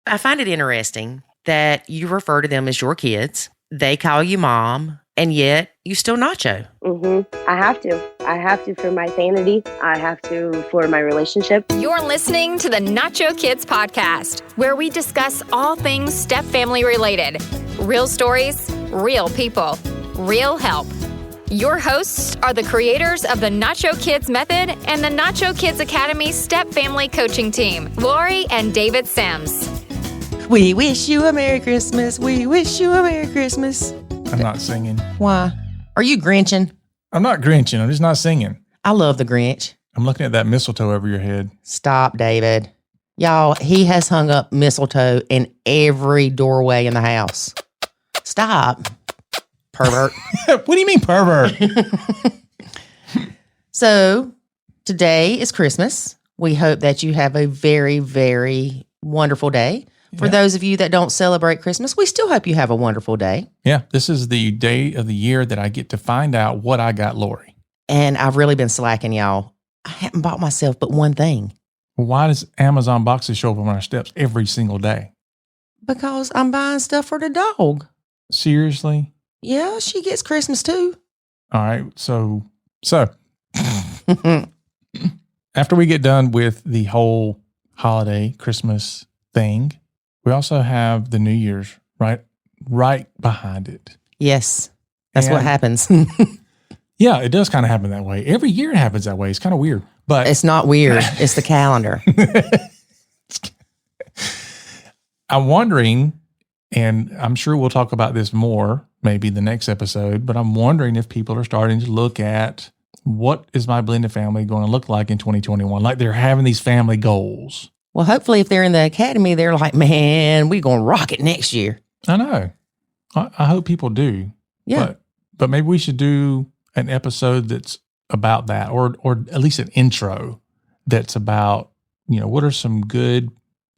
I find it interesting that you refer to them as your kids. They call you mom, and yet you still nacho. I have to. I have to for my sanity. I have to for my relationship. You're listening to the Nacho Kids Podcast, where we discuss all things step family related. Real stories, real people, real help. Your hosts are the creators of the Nacho Kids Method and the Nacho Kids Academy Step Family Coaching Team, Lori and David Sims. We wish you a Merry Christmas. We wish you a Merry Christmas. I'm not singing. Why? Are you Grinching? I'm not Grinching. I'm just not singing. I love the Grinch. I'm looking at that mistletoe over your head. Stop, David. Y'all, he has hung up mistletoe in every doorway in the house. Stop, pervert. What do you mean, pervert? So, today is Christmas. We hope that you have a very, very wonderful day. For those of you that don't celebrate Christmas, we still hope you have a wonderful day. Yeah, this is the day of the year that I get to find out what I got Lori. And I've really been slacking, y'all. I haven't bought myself but one thing. Why does Amazon boxes show up on our steps every single day? Because I'm buying stuff for the dog. Seriously? Yeah, she gets Christmas too. All right, so after we get done with the whole holiday Christmas thing, we also have the New Year's right behind it. Yes, that's what happens. Yeah, it does kind of happen that way. Every year it happens that way. It's kind of weird. But it's not weird. It's the calendar. I'm wondering, and I'm sure we'll talk about this more maybe the next episode, but I'm wondering if people are starting to look at what is my blended family going to look like in 2021? Like they're having these family goals. Well, hopefully if they're in the academy, they're like, man, we're going to rock it next year. I know. I hope people do. Yeah. But maybe we should do an episode that's about that, or at least an intro that's about, what are some good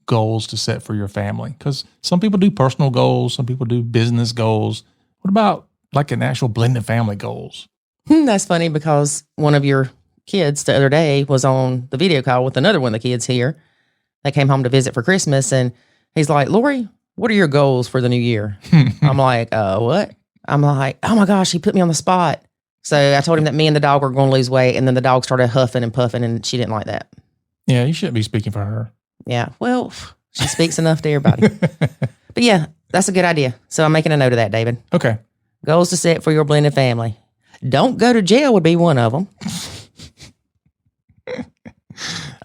goals to set for your family? Because some people do personal goals, some people do business goals. What about like an actual blended family goals? That's funny because one of your kids the other day was on the video call with another one of the kids here. They came home to visit for Christmas, and he's like, Lori, what are your goals for the new year? I'm like, what? I'm like, oh my gosh, he put me on the spot. So I told him that me and the dog were going to lose weight, and then the dog started huffing and puffing, and she didn't like that. Yeah, you shouldn't be speaking for her. Yeah, well, she speaks enough to everybody. But yeah, that's a good idea. So I'm making a note of that, David. Okay. Goals to set for your blended family. Don't go to jail would be one of them.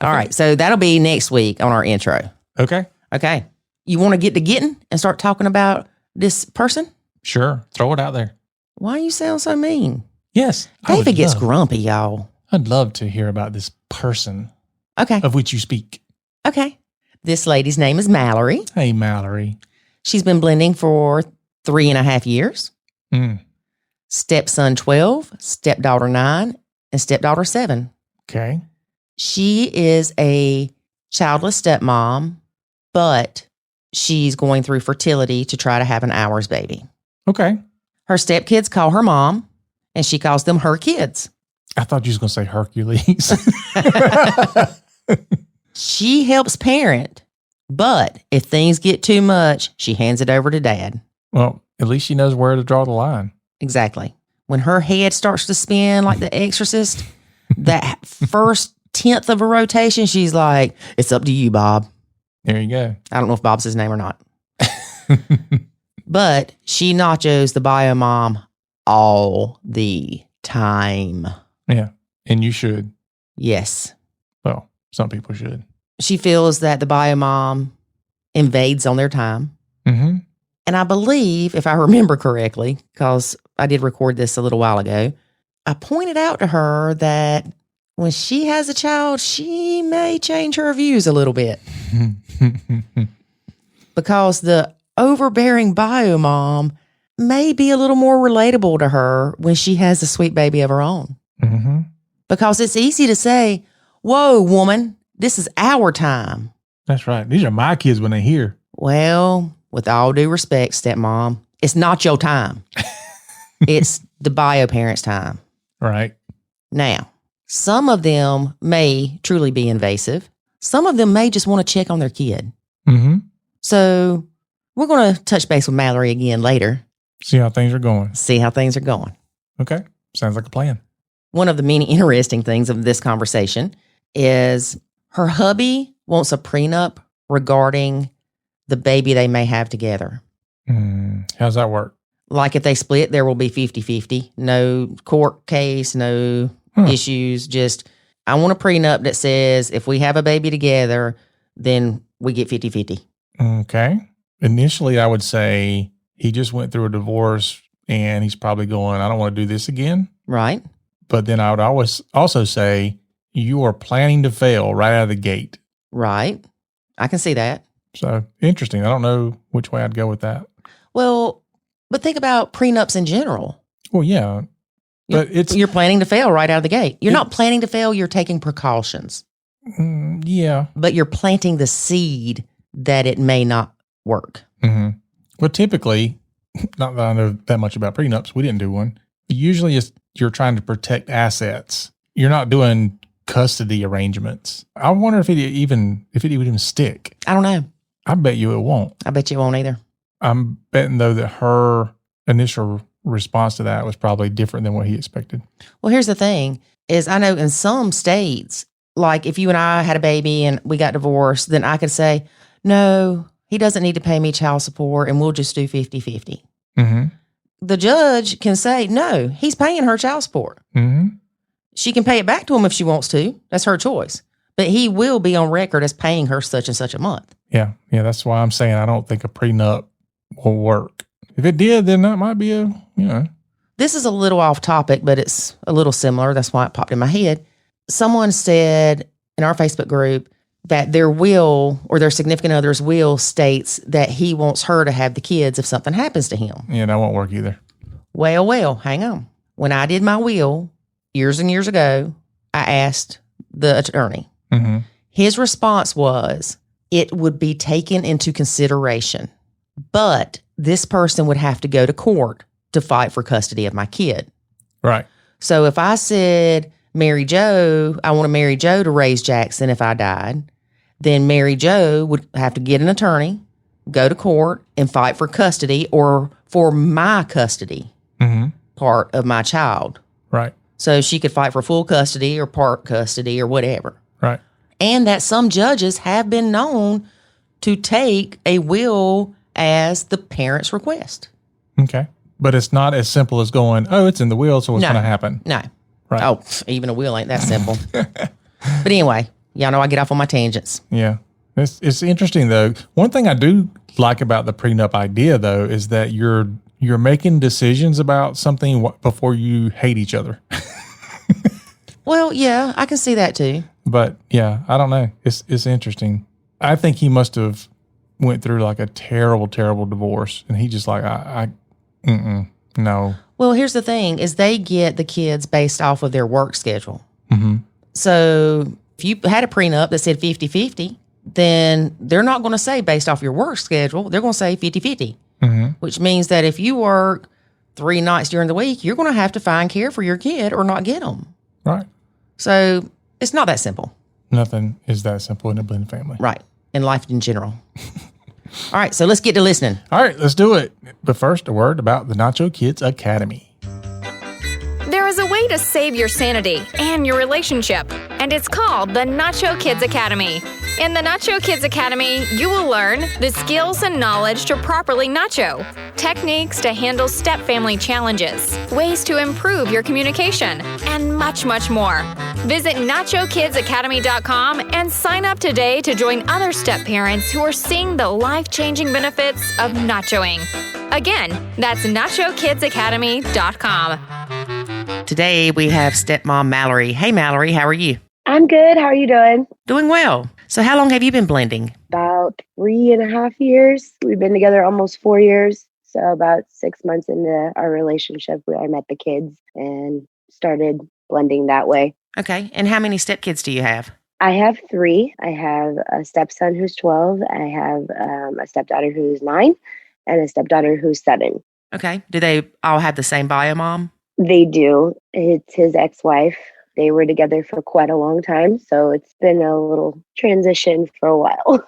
All right, so that'll be next week on our intro. Okay. Okay. You want to get to getting and start talking about this person? Sure. Throw it out there. Why you sound so mean? Yes. David gets grumpy, y'all. I'd love to hear about this person of which you speak. Okay. This lady's name is Mallory. Hey, Mallory. She's been blending for 3.5 years. Stepson 12, stepdaughter 9, and stepdaughter 7. Okay. She is a childless stepmom, but she's going through fertility to try to have an hours baby. Okay. Her stepkids call her mom, and she calls them her kids. I thought you was going to say Hercules. She helps parent, but if things get too much, she hands it over to dad. Well, at least she knows where to draw the line. Exactly. When her head starts to spin like the Exorcist, that first 10th of a rotation, she's like, it's up to you, Bob. There you go. I don't know if Bob's his name or not. But she nachos the bio mom all the time. Yeah. And you should. Yes. Well, some people should. She feels that the bio mom invades on their time. Mm-hmm. And I believe, if I remember correctly, because I did record this a little while ago, I pointed out to her that when she has a child, she may change her views a little bit. Because the overbearing bio mom may be a little more relatable to her when she has a sweet baby of her own. Mm-hmm. Because it's easy to say, whoa, woman, this is our time. That's right. These are my kids when they're here. Well, with all due respect, stepmom, it's not your time. It's the bio parents' time. Right. Now, some of them may truly be invasive. Some of them may just want to check on their kid. Mm-hmm. So we're going to touch base with Mallory again later. See how things are going. Okay. Sounds like a plan. One of the many interesting things of this conversation is her hubby wants a prenup regarding the baby they may have together. How's that work? Like if they split, there will be 50-50. No court case, no issues. Just, I want a prenup that says if we have a baby together, then we get 50-50. Okay. Initially, I would say he just went through a divorce and he's probably going, I don't want to do this again. Right. But then I would always also say, you are planning to fail right out of the gate. Right. I can see that. So interesting. I don't know which way I'd go with that. Well, but think about prenups in general. Well, yeah. But you're planning to fail right out of the gate. You're not planning to fail. You're taking precautions. Yeah. But you're planting the seed that it may not work. Mm-hmm. Well, typically, not that I know that much about prenups. We didn't do one. Usually you're trying to protect assets. You're not doing custody arrangements. I wonder if it would even stick. I don't know. I bet you it won't. I bet you it won't either. I'm betting, though, that her initial response to that was probably different than what he expected. Well, here's the thing, is I know in some states, like if you and I had a baby and we got divorced, then I could say, no, he doesn't need to pay me child support and we'll just do 50-50. Mm-hmm. The judge can say, no, he's paying her child support. Mm-hmm. She can pay it back to him if she wants to. That's her choice. But he will be on record as paying her such and such a month. Yeah. Yeah. That's why I'm saying I don't think a prenup will work. If it did, then that might be This is a little off topic, but it's a little similar. That's why it popped in my head. Someone said in our Facebook group that their will or their significant other's will states that he wants her to have the kids if something happens to him. Yeah, that won't work either. Well, hang on. When I did my will years and years ago, I asked the attorney. Mm-hmm. His response was, it would be taken into consideration, but this person would have to go to court to fight for custody of my kid. Right. So if I said, Mary Jo, I want to marry Joe to raise Jackson if I died, then Mary Jo would have to get an attorney, go to court, and fight for custody or for my custody part of my child. Right. So she could fight for full custody or part custody or whatever. Right. And that some judges have been known to take a will as the parent's request. Okay. But it's not as simple as going, oh, it's in the will, so what's going to happen? No. Right. Oh, even a will ain't that simple. But anyway, y'all know I get off on my tangents. Yeah. It's interesting, though. One thing I do like about the prenup idea, though, is that you're making decisions about something before you hate each other. Well, yeah, I can see that too. But yeah, I don't know. It's interesting. I think he must have went through like a terrible, terrible divorce, and he just like, no. Well, here's the thing: is they get the kids based off of their work schedule. Mm-hmm. So if you had a prenup that said 50-50, then they're not going to say based off your work schedule. They're going to say 50-50, which means that if you work 3 nights during the week, you're going to have to find care for your kid or not get them. Right. So it's not that simple. Nothing is that simple in a blended family. Right. In life in general. All right. So let's get to listening. All right. Let's do it. But first, a word about the Nacho Kids Academy. There is a way to save your sanity and your relationship, and it's called the Nacho Kids Academy. In the Nacho Kids Academy, you will learn the skills and knowledge to properly nacho, techniques to handle step-family challenges, ways to improve your communication, and much, much more. Visit NachoKidsAcademy.com and sign up today to join other step-parents who are seeing the life-changing benefits of nachoing. Again, that's NachoKidsAcademy.com. Today we have stepmom Mallory. Hey, Mallory, how are you? I'm good. How are you doing? Doing well. So how long have you been blending? About 3.5 years. We've been together almost 4 years. So about 6 months into our relationship, I met the kids and started blending that way. Okay. And how many stepkids do you have? I have 3. I have a stepson who's 12. I have a stepdaughter who's 9 and a stepdaughter who's 7. Okay. Do they all have the same bio mom? They do. It's his ex-wife. They were together for quite a long time. So it's been a little transition for a while.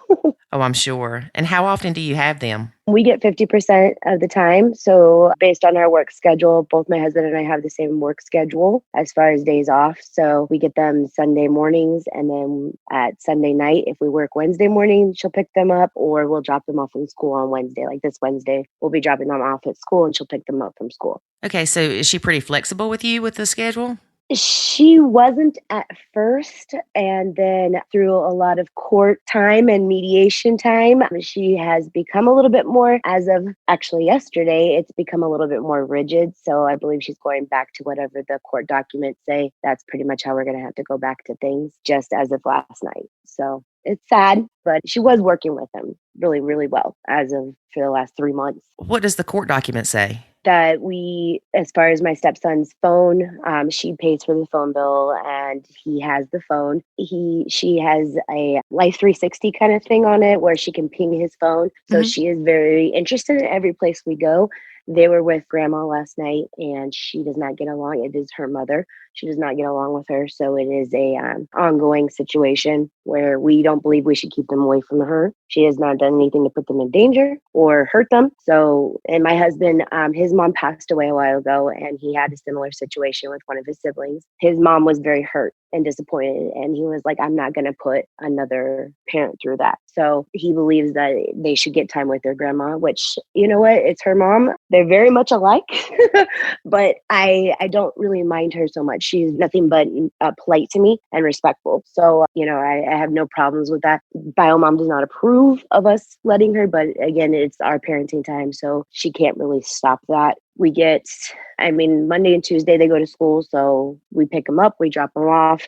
Oh, I'm sure. And how often do you have them? We get 50% of the time. So based on our work schedule, both my husband and I have the same work schedule as far as days off. So we get them Sunday mornings, and then at Sunday night, if we work Wednesday morning, she'll pick them up, or we'll drop them off from school on Wednesday. Like this Wednesday, we'll be dropping them off at school and she'll pick them up from school. Okay, so is she pretty flexible with you with the schedule? She wasn't at first, and then through a lot of court time and mediation time, she has become a little bit more, as of actually yesterday, it's become a little bit more rigid. So I believe she's going back to whatever the court documents say. That's pretty much how we're going to have to go back to things, just as of last night. So it's sad, but she was working with him really, really well as of for the last 3 months. What does the court document say? That we, as far as my stepson's phone, she pays for the phone bill and he has the phone. She has a Life 360 kind of thing on it where she can ping his phone. So she is very interested in every place we go. They were with grandma last night and she does not get along. It is her mother. She does not get along with her. So it is a ongoing situation where we don't believe we should keep them away from her. She has not done anything to put them in danger or hurt them. So, and my husband, his mom passed away a while ago and he had a similar situation with one of his siblings. His mom was very hurt and disappointed. And he was like, I'm not going to put another parent through that. So he believes that they should get time with their grandma, which, you know what, it's her mom. They're very much alike, but I don't really mind her so much. She's nothing but polite to me and respectful. So, I have no problems with that. Bio mom does not approve of us letting her, but again, it's our parenting time. So she can't really stop that. We get, Monday and Tuesday, they go to school. So we pick them up, we drop them off.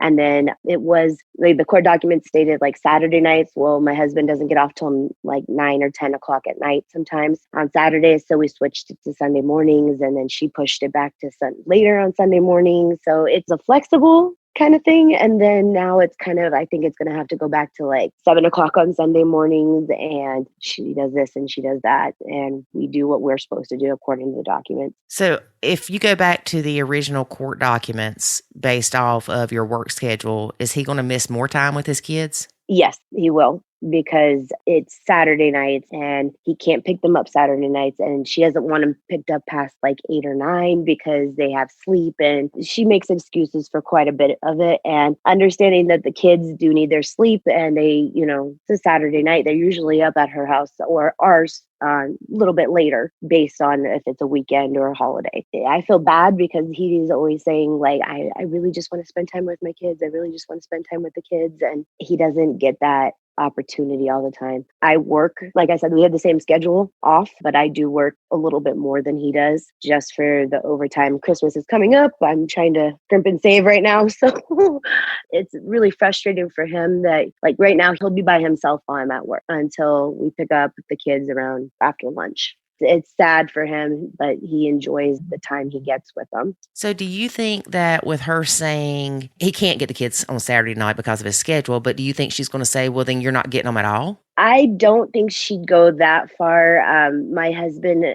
And then it was like the court documents stated like Saturday nights. Well, my husband doesn't get off till like 9 or 10 o'clock at night sometimes on Saturdays. So we switched it to Sunday mornings and then she pushed it back to later on Sunday mornings. So it's a flexible kind of thing. And then now it's kind of, I think it's going to have to go back to like 7 o'clock on Sunday mornings. And she does this and she does that. And we do what we're supposed to do according to the documents. So if you go back to the original court documents based off of your work schedule, is he going to miss more time with his kids? Yes, he will, because it's Saturday nights and he can't pick them up Saturday nights. And she doesn't want them picked up past like 8 or 9 because they have sleep. And she makes excuses for quite a bit of it. And understanding that the kids do need their sleep and they, it's a Saturday night, they're usually up at her house or ours a little bit later based on if it's a weekend or a holiday. I feel bad because he's always saying like, I really just want to spend time with my kids. I really just want to spend time with the kids. And he doesn't get that opportunity all the time. I work, like I said, we have the same schedule off, but I do work a little bit more than he does just for the overtime. Christmas is coming up. I'm trying to crimp and save right now. So it's really frustrating for him that like right now he'll be by himself while I'm at work until we pick up the kids around after lunch. It's sad for him, but he enjoys the time he gets with them. So do you think that with her saying he can't get the kids on Saturday night because of his schedule, but do you think she's going to say, well, then you're not getting them at all? I don't think she'd go that far. My husband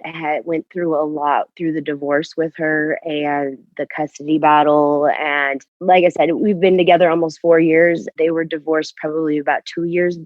went through a lot through the divorce with her and the custody battle. And like I said, we've been together almost 4 years. They were divorced probably about 2 years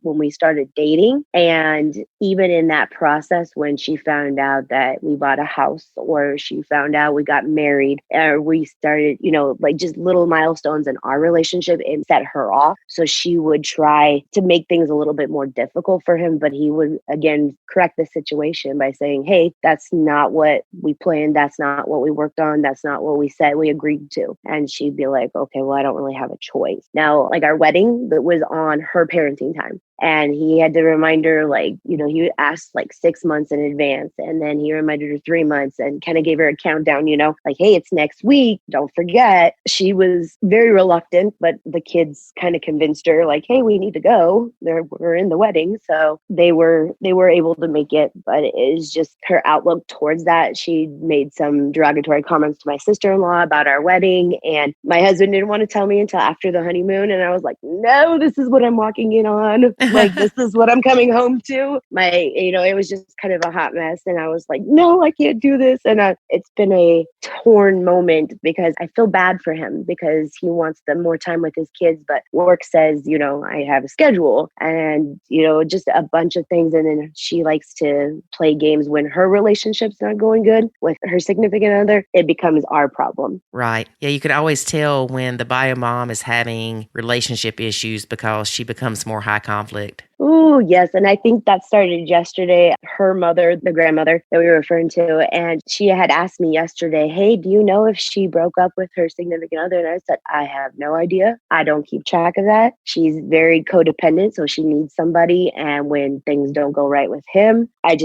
when we started dating. And even in that process, when she found out that we bought a house or she found out we got married or we started, like just little milestones in our relationship, it set her off. So she would try to make things a little bit more difficult for him, but he would again correct the situation by saying, hey, that's not what we planned. That's not what we worked on. That's not what we said we agreed to. And she'd be like, okay, well, I don't really have a choice. Now, like our wedding, that was on her parenting time. And he had to remind her, like, he asked like 6 months in advance. And then he reminded her 3 months and kind of gave her a countdown, like, hey, it's next week. Don't forget. She was very reluctant, but the kids kind of convinced her like, hey, we need to go. We're in the wedding. So they were able to make it. But it is just her outlook towards that. She made some derogatory comments to my sister-in-law about our wedding. And my husband didn't want to tell me until after the honeymoon. And I was like, no, this is what I'm walking in on. Like, this is what I'm coming home to. It was just kind of a hot mess. And I was like, no, I can't do this. And it's been a torn moment because I feel bad for him because he wants more time with his kids. But work says, I have a schedule and, just a bunch of things. And then she likes to play games when her relationship's not going good with her significant other. It becomes our problem. Right. Yeah, you could always tell when the bio mom is having relationship issues because she becomes more high conflict. Oh, yes. And I think that started yesterday. Her mother, the grandmother that we were referring to, and she had asked me yesterday, hey, do you know if she broke up with her significant other? And I said, I have no idea. I don't keep track of that. She's very codependent, so she needs somebody. And when things don't go right with him, and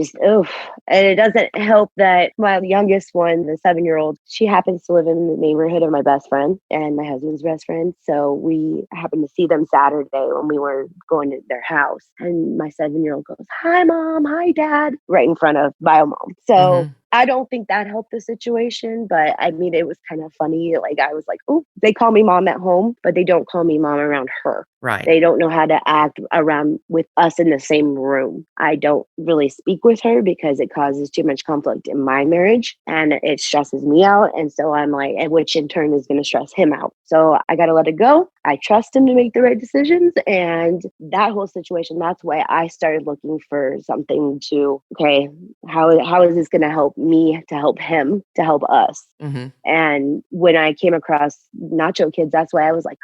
it doesn't help that my youngest one, the 7-year-old, she happens to live in the neighborhood of my best friend and my husband's best friend. So we happened to see them Saturday when we were going to their house. And my 7-year-old goes, hi, Mom. Hi, Dad. Right in front of bio mom. So I don't think that helped the situation. But I mean, it was kind of funny. Like, I was like, oh, they call me mom at home, but they don't call me mom around her. Right. They don't know how to act around with us in the same room. I don't really speak with her because it causes too much conflict in my marriage and it stresses me out. And so I'm like, which in turn is going to stress him out. So I got to let it go. I trust him to make the right decisions. And that whole situation, that's why I started looking for something to, okay, how is this going to help me to help him, to help us? Mm-hmm. And when I came across Nacho Kids, that's why I was like,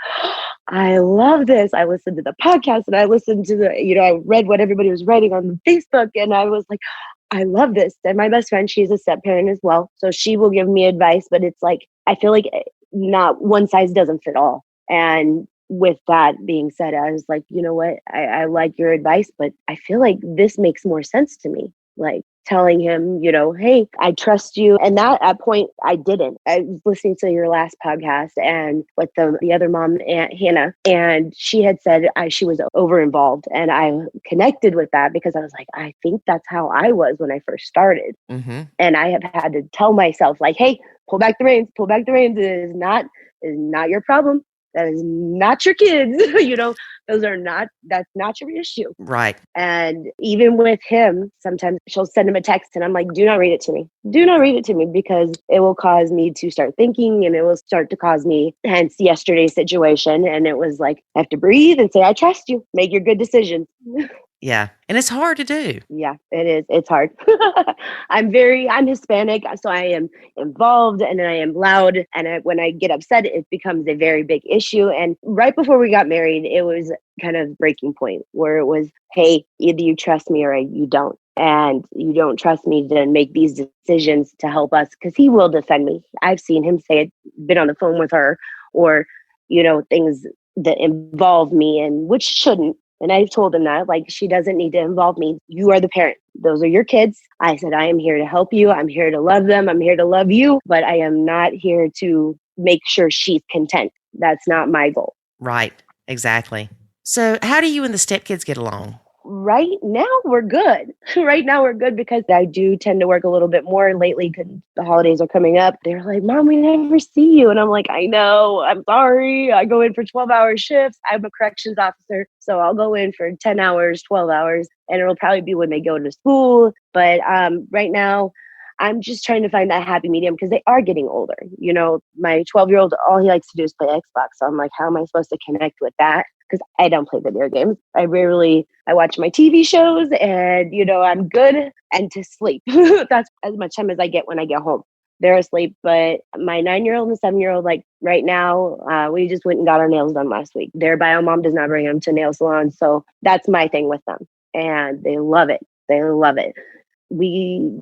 I love this. I listened to the podcast and I listened to I read what everybody was writing on Facebook and I was like, I love this. And my best friend, she's a step parent as well. So she will give me advice, but it's like, I feel like not one size doesn't fit all. And with that being said, I was like, you know what? I like your advice, but I feel like this makes more sense to me. Like telling him, hey, I trust you. And that at point, I didn't. I was listening to your last podcast and with the other mom, Aunt Hannah, and she had said she was over involved. And I connected with that because I was like, I think that's how I was when I first started. Mm-hmm. And I have had to tell myself like, hey, pull back the reins. It is not your problem. That is not your kids. That's not your issue. Right. And even with him, sometimes she'll send him a text and I'm like, do not read it to me. Do not read it to me because it will cause me to start thinking and it will start to cause me, hence yesterday's situation. And it was like, I have to breathe and say, I trust you. Make your good decisions. Yeah. And it's hard to do. Yeah, it is. It's hard. I'm Hispanic, so I am involved and I am loud. And when I get upset, it becomes a very big issue. And right before we got married, it was kind of breaking point where it was, hey, either you trust me or you don't. And you don't trust me to make these decisions to help us because he will defend me. I've seen him say it, been on the phone with her or, things that involve me and which shouldn't. And I've told him that, like, she doesn't need to involve me. You are the parent. Those are your kids. I said, I am here to help you. I'm here to love them. I'm here to love you. But I am not here to make sure she's content. That's not my goal. Right. Exactly. So how do you and the stepkids get along? Right now, we're good. Right now, we're good because I do tend to work a little bit more lately because the holidays are coming up. They're like, Mom, we never see you. And I'm like, I know. I'm sorry. I go in for 12-hour shifts. I'm a corrections officer. So I'll go in for 10 hours, 12 hours, and it'll probably be when they go to school. But right now, I'm just trying to find that happy medium because they are getting older. My 12-year-old, all he likes to do is play Xbox. So I'm like, how am I supposed to connect with that? Because I don't play video games. I watch my TV shows and, I'm good and to sleep. That's as much time as I get when I get home. They're asleep. But my 9-year-old and 7-year-old, like right now, we just went and got our nails done last week. Their bio mom does not bring them to nail salons. So that's my thing with them. And they love it. They love it. We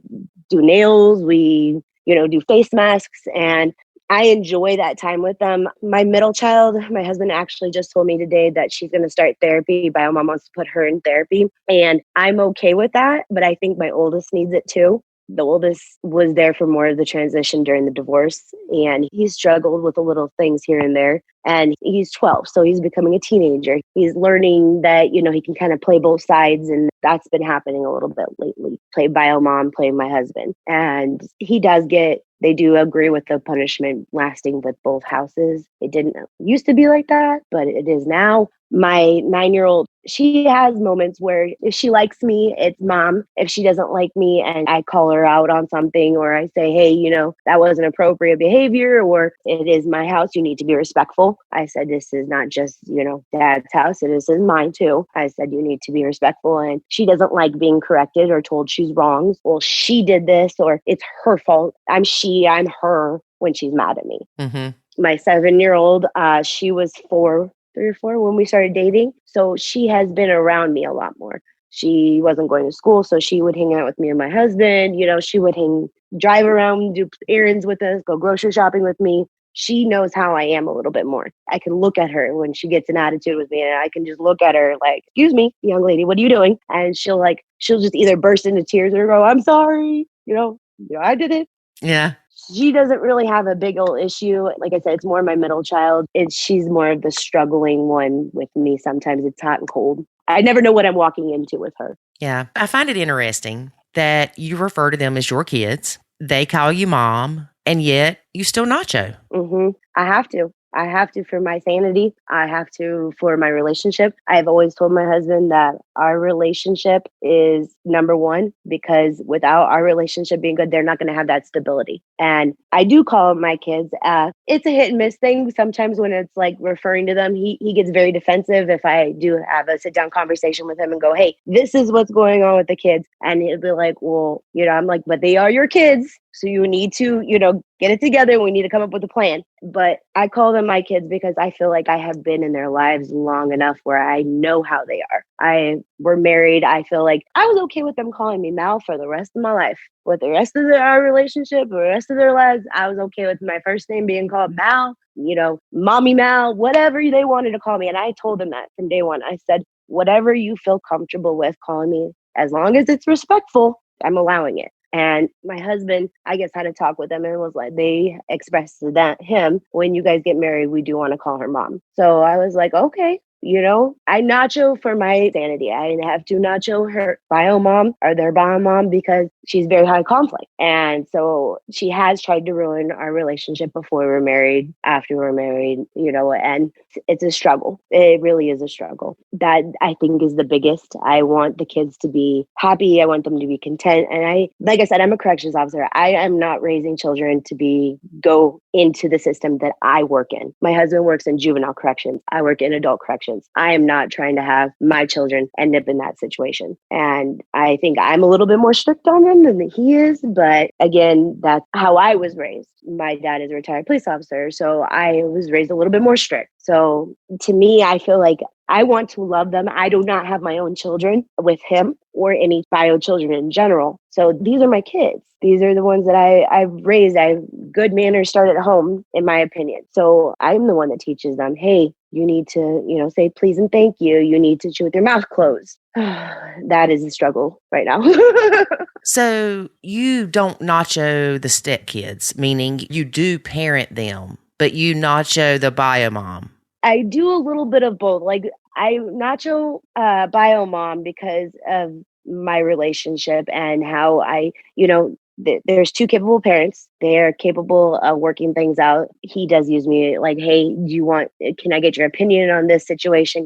do nails. We, do face masks and I enjoy that time with them. My middle child, my husband actually just told me today that she's going to start therapy. Bio mom wants to put her in therapy. And I'm okay with that. But I think my oldest needs it too. The oldest was there for more of the transition during the divorce. And he struggled with the little things here and there. And he's 12, so he's becoming a teenager. He's learning that, he can kind of play both sides. And that's been happening a little bit lately. Play bio mom, play my husband. And he does get they do agree with the punishment lasting with both houses. It didn't used to be like that, but it is now. My 9-year-old, she has moments where if she likes me, it's mom. If she doesn't like me and I call her out on something, or I say, hey, that wasn't appropriate behavior, or it is my house, you need to be respectful. I said, this is not just, dad's house. This is mine too. I said, you need to be respectful. And she doesn't like being corrected or told she's wrong. Well, she did this, or it's her fault. I'm her when she's mad at me. Mm-hmm. My 7-year-old, she was 3 or 4 when we started dating. So she has been around me a lot more. She wasn't going to school, so she would hang out with me and my husband. She would drive around, do errands with us, go grocery shopping with me. She knows how I am a little bit more. I can look at her when she gets an attitude with me, and I can just look at her like, excuse me, young lady, what are you doing? And she'll just either burst into tears or go, I'm sorry. I did it. Yeah. She doesn't really have a big old issue. Like I said, it's more my middle child. She's more of the struggling one with me. Sometimes it's hot and cold. I never know what I'm walking into with her. Yeah. I find it interesting that you refer to them as your kids. They call you mom, and yet you still Nacho. Mm-hmm. I have to for my sanity. I have to for my relationship. I've always told my husband that our relationship is number one, because without our relationship being good, they're not going to have that stability. And I do call my kids. It's a hit and miss thing. Sometimes when it's like referring to them, he gets very defensive if I do have a sit down conversation with him and go, hey, this is what's going on with the kids. And he'll be like, well, I'm like, but they are your kids. So you need to, get it together. We need to come up with a plan. But I call them my kids because I feel like I have been in their lives long enough where I know how they are. We're married. I feel like I was okay with them calling me Mal for the rest of my life. With the rest of our relationship, the rest of their lives, I was okay with my first name being called Mal, Mommy Mal, whatever they wanted to call me. And I told them that from day one. I said, whatever you feel comfortable with calling me, as long as it's respectful, I'm allowing it. And my husband, I guess, had a talk with them and was like, they expressed to him, when you guys get married, we do want to call her mom. So I was like, okay. I Nacho for my sanity. I have to Nacho her bio mom or their bio mom because she's very high conflict. And so she has tried to ruin our relationship before we were married, after we were married, and it's a struggle. It really is a struggle. That I think is the biggest. I want the kids to be happy. I want them to be content. And like I said, I'm a corrections officer. I am not raising children to go into the system that I work in. My husband works in juvenile corrections. I work in adult corrections. I am not trying to have my children end up in that situation. And I think I'm a little bit more strict on them than he is. But again, that's how I was raised. My dad is a retired police officer, so I was raised a little bit more strict. So to me, I feel like I want to love them. I do not have my own children with him or any bio children in general. So these are my kids. These are the ones that I've raised. Good manners start at home, in my opinion. So I'm the one that teaches them, hey, you need to, say please and thank you. You need to chew with your mouth closed. That is a struggle right now. So you don't Nacho the stepkids, meaning you do parent them, but you Nacho the bio mom. I do a little bit of both. Like I Nacho bio mom because of my relationship and how there's two capable parents. They're capable of working things out. He does use me like, hey, can I get your opinion on this situation?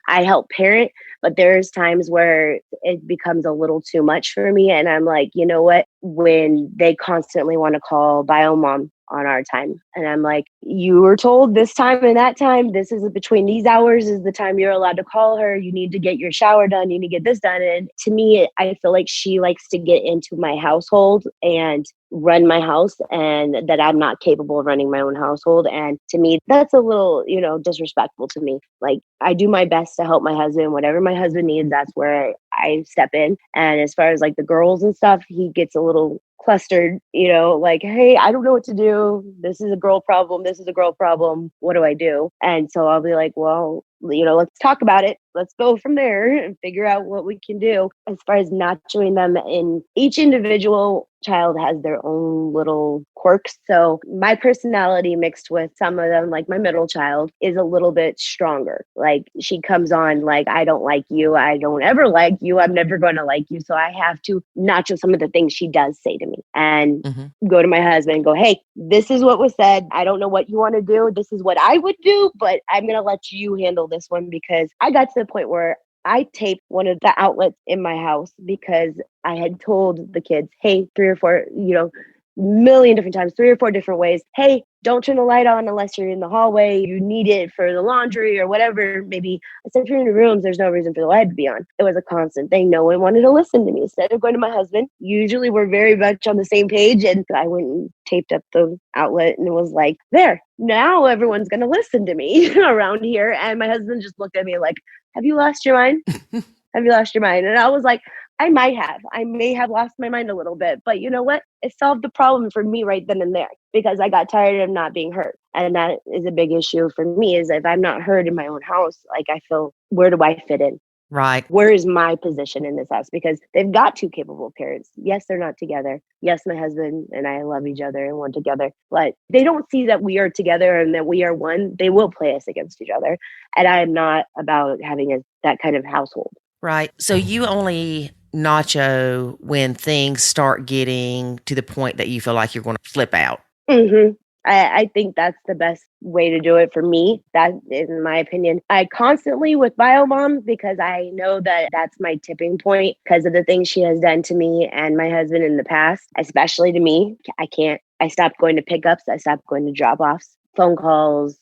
I help parent, but there's times where it becomes a little too much for me. And I'm like, you know what? When they constantly want to call bio mom on our time. And I'm like, you were told this time and that time, this is between these hours is the time you're allowed to call her. You need to get your shower done. You need to get this done. And to me, I feel like she likes to get into my household and run my house, and that I'm not capable of running my own household. And to me, that's a little, disrespectful to me. Like I do my best to help my husband. Whatever my husband needs, that's where I step in. And as far as like the girls and stuff, he gets a little clustered, like, hey, I don't know what to do. This is a girl problem. This is a girl problem. What do I do? And so I'll be like, well, let's talk about it. Let's go from there and figure out what we can do. As far as nurturing them in each individual, child has their own little quirks. So my personality mixed with some of them, like my middle child, is a little bit stronger. Like she comes on like, I don't like you. I don't ever like you. I'm never going to like you. So I have to notch some of the things she does say to me and go to my husband and go, hey, this is what was said. I don't know what you want to do. This is what I would do, but I'm going to let you handle this one because I got to the point where I taped one of the outlets in my house because I had told the kids, hey, 3 or 4, million different times, 3 or 4 different ways. Hey, don't turn the light on unless you're in the hallway. You need it for the laundry or whatever. Maybe I said, if you're in the rooms, there's no reason for the light to be on. It was a constant thing. No one wanted to listen to me. Instead of going to my husband, usually we're very much on the same page. And I went and taped up the outlet and it was like, there, now everyone's going to listen to me around here. And my husband just looked at me like, have you lost your mind? Have you lost your mind? And I was like, I may have lost my mind a little bit, but you know what? It solved the problem for me right then and there because I got tired of not being heard. And that is a big issue for me is if I'm not heard in my own house, like I feel, where do I fit in? Right. Where is my position in this house? Because they've got 2 capable parents. Yes, they're not together. Yes, my husband and I love each other and want together, but they don't see that we are together and that we are one. They will play us against each other. And I am not about having that kind of household. Right. So you only nacho when things start getting to the point that you feel like you're going to flip out. Mm-hmm. I think that's the best way to do it for me. That is in my opinion. I constantly with Biomom because I know that that's my tipping point because of the things she has done to me and my husband in the past, especially to me. I stopped going to pickups. I stopped going to drop-offs, phone calls.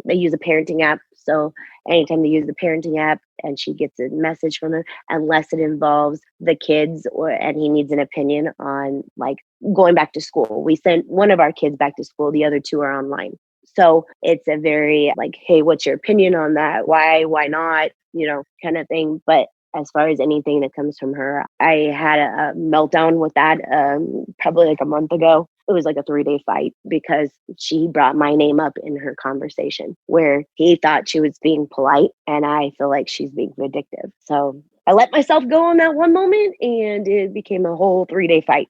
They use a parenting app. So anytime they use the parenting app and she gets a message from them, unless it involves the kids and he needs an opinion on like going back to school. We sent one of our kids back to school. The other 2 are online. So it's a very like, hey, what's your opinion on that? Why not? Kind of thing. But as far as anything that comes from her, I had a meltdown with that probably like a month ago. It was like a 3-day fight because she brought my name up in her conversation where he thought she was being polite and I feel like she's being vindictive. So I let myself go on that one moment and it became a whole 3-day fight.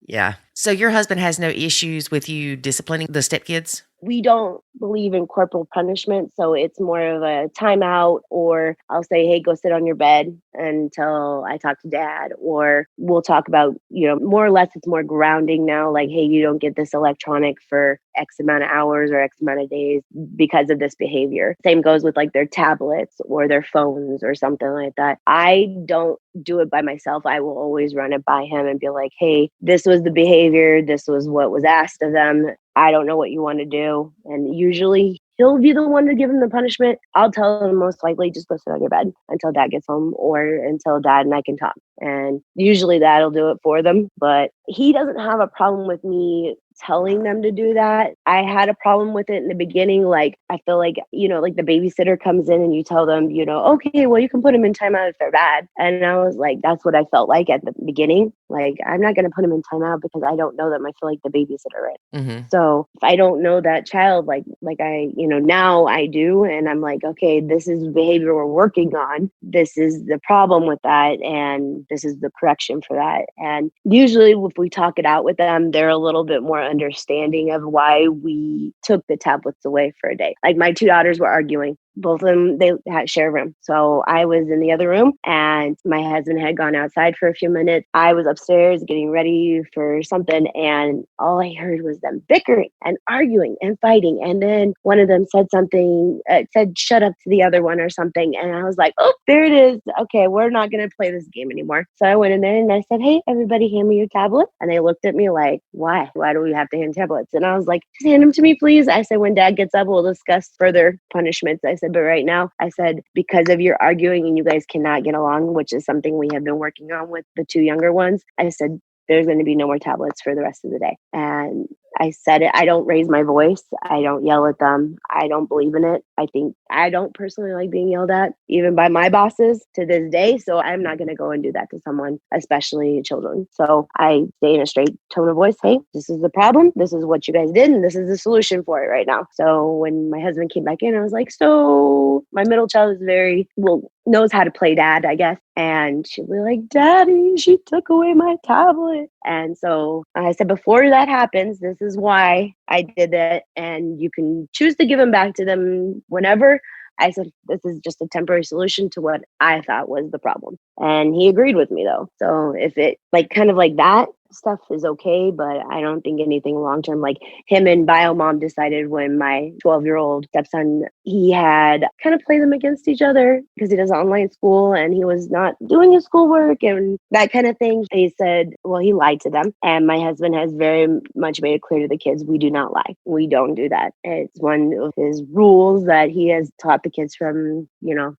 Yeah. So your husband has no issues with you disciplining the stepkids? We don't believe in corporal punishment. So it's more of a timeout, or I'll say, hey, go sit on your bed until I talk to dad, or we'll talk about, more or less it's more grounding now. Like, hey, you don't get this electronic for X amount of hours or X amount of days because of this behavior. Same goes with like their tablets or their phones or something like that. I don't do it by myself. I will always run it by him and be like, hey, this was the behavior. This was what was asked of them. I don't know what you want to do. And usually he'll be the one to give him the punishment. I'll tell him most likely just go sit on your bed until dad gets home or until dad and I can talk. And usually that'll do it for them. But he doesn't have a problem with me telling them to do that. I had a problem with it in the beginning. Like, I feel like, like the babysitter comes in and you tell them, okay, well, you can put them in timeout if they're bad. And I was like, that's what I felt like at the beginning. Like, I'm not going to put them in timeout because I don't know them. I feel like the babysitter is. Mm-hmm. So if I don't know that child, like I, now I do. And I'm like, okay, this is the behavior we're working on. This is the problem with that. And this is the correction for that. And usually if we talk it out with them, they're a little bit more understanding of why we took the tablets away for a day. Like my 2 daughters were arguing. Both of them, they had share a room. So I was in the other room and my husband had gone outside for a few minutes. I was upstairs getting ready for something. And all I heard was them bickering and arguing and fighting. And then one of them said something, said, shut up to the other one or something. And I was like, oh, there it is. Okay, we're not going to play this game anymore. So I went in there and I said, hey, everybody hand me your tablet. And they looked at me like, why? Why do we have to hand tablets? And I was like, just hand them to me, please. I said, when dad gets up, we'll discuss further punishments. I said, but right now, I said, because of your arguing and you guys cannot get along, which is something we have been working on with the 2 younger ones, I said, there's going to be no more tablets for the rest of the day. And I said it, I don't raise my voice. I don't yell at them. I don't believe in it. I think I don't personally like being yelled at, even by my bosses to this day. So I'm not going to go and do that to someone, especially children. So I say in a straight tone of voice, hey, this is the problem. This is what you guys did. And this is the solution for it right now. So when my husband came back in, I was like, so my middle child is knows how to play dad, I guess. And she'll be like, Daddy, she took away my tablet. And so I said, before that happens, this is why I did that. And you can choose to give them back to them whenever. I said, this is just a temporary solution to what I thought was the problem. And he agreed with me though. So if it kind of like that stuff is okay, but I don't think anything long-term, like him and Biomom decided when my 12-year-old stepson, he had kind of played them against each other because he does online school and he was not doing his schoolwork and that kind of thing. They said, well, he lied to them. And my husband has very much made it clear to the kids, we do not lie. We don't do that. It's one of his rules that he has taught the kids from,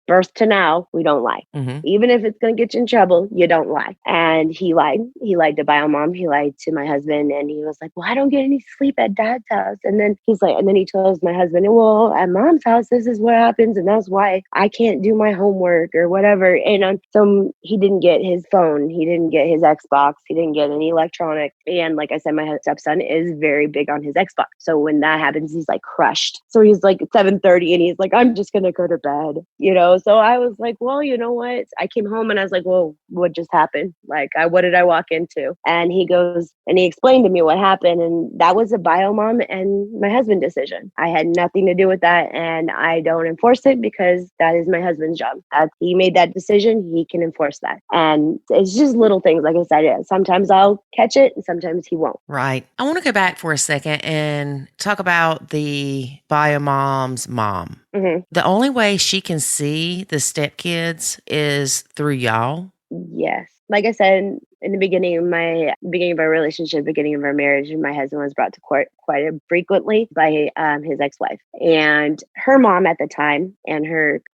birth to now. We don't lie. Mm-hmm. Even if it's going to get you in trouble, you don't lie. And he lied. He lied to Biomom. He lied to my husband and he was like, well, I don't get any sleep at dad's house. And then he tells my husband, well, at mom's house, this is what happens. And that's why I can't do my homework or whatever. And so he didn't get his phone. He didn't get his Xbox. He didn't get any electronic. And like I said, my stepson is very big on his Xbox. So when that happens, he's like crushed. So he's like 7:30 and he's like, I'm just going to go to bed, So I was like, well, you know what? I came home and I was like, well, what just happened? Like, what did I walk into? And he goes and he explained to me what happened. And that was a Biomom and my husband decision. I had nothing to do with that. And I don't enforce it because that is my husband's job. He made that decision. He can enforce that. And it's just little things. Like I said, sometimes I'll catch it and sometimes he won't. Right. I want to go back for a second and talk about the Biomom's mom. Mm-hmm. The only way she can see the stepkids is through y'all. Yes. Like I said, in the beginning of our relationship, beginning of our marriage, my husband was brought to court quite frequently by his ex-wife and her mom at the time, and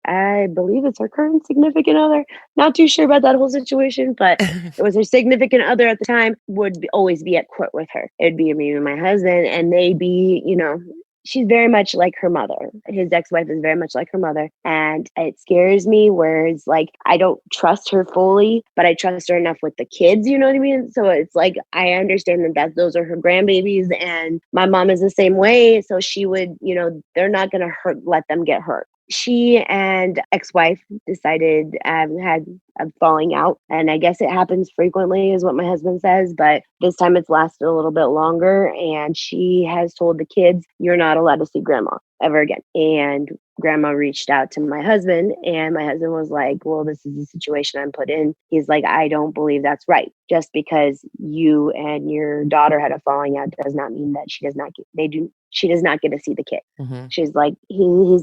I believe it's her current significant other. Not too sure about that whole situation, but it was her significant other at the time always be at court with her. It'd be me and my husband, and they'd be, she's very much like her mother. His ex-wife is very much like her mother. And it scares me where it's like, I don't trust her fully, but I trust her enough with the kids, you know what I mean? So it's like, I understand that those are her grandbabies and my mom is the same way. So she would, they're not going to let them get hurt. She and ex-wife decided, had a falling out. And I guess it happens frequently is what my husband says, but this time it's lasted a little bit longer. And she has told the kids, you're not allowed to see grandma ever again. And grandma reached out to my husband and my husband was like, well, this is the situation I'm put in. He's like, I don't believe that's right. Just because you and your daughter had a falling out does not mean that she does not get to see the kid. Mm-hmm. She's like,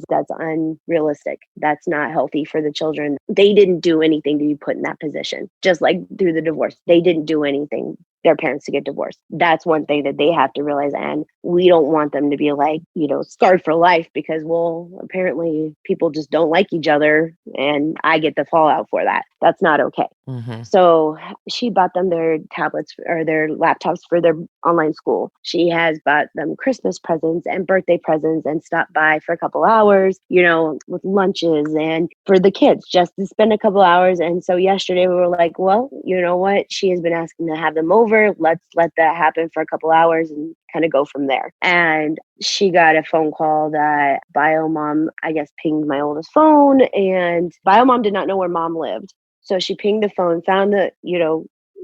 that's unrealistic. That's not healthy for the children. They didn't do anything to be put in that position. Just like through the divorce, they didn't do anything. Their parents to get divorced. That's one thing that they have to realize. And we don't want them to be like, scarred for life because, well, apparently people just don't like each other and I get the fallout for that. That's not okay. Mm-hmm. So she bought them their tablets or their laptops for their online school. She has bought them Christmas presents and birthday presents and stopped by for a couple hours, with lunches and for the kids just to spend a couple hours. And so yesterday we were like, well, you know what? She has been asking to have them over. Let's let that happen for a couple hours and kind of go from there. And she got a phone call that Biomom, I guess, pinged my oldest phone, and Biomom did not know where mom lived. So she pinged the phone, found the,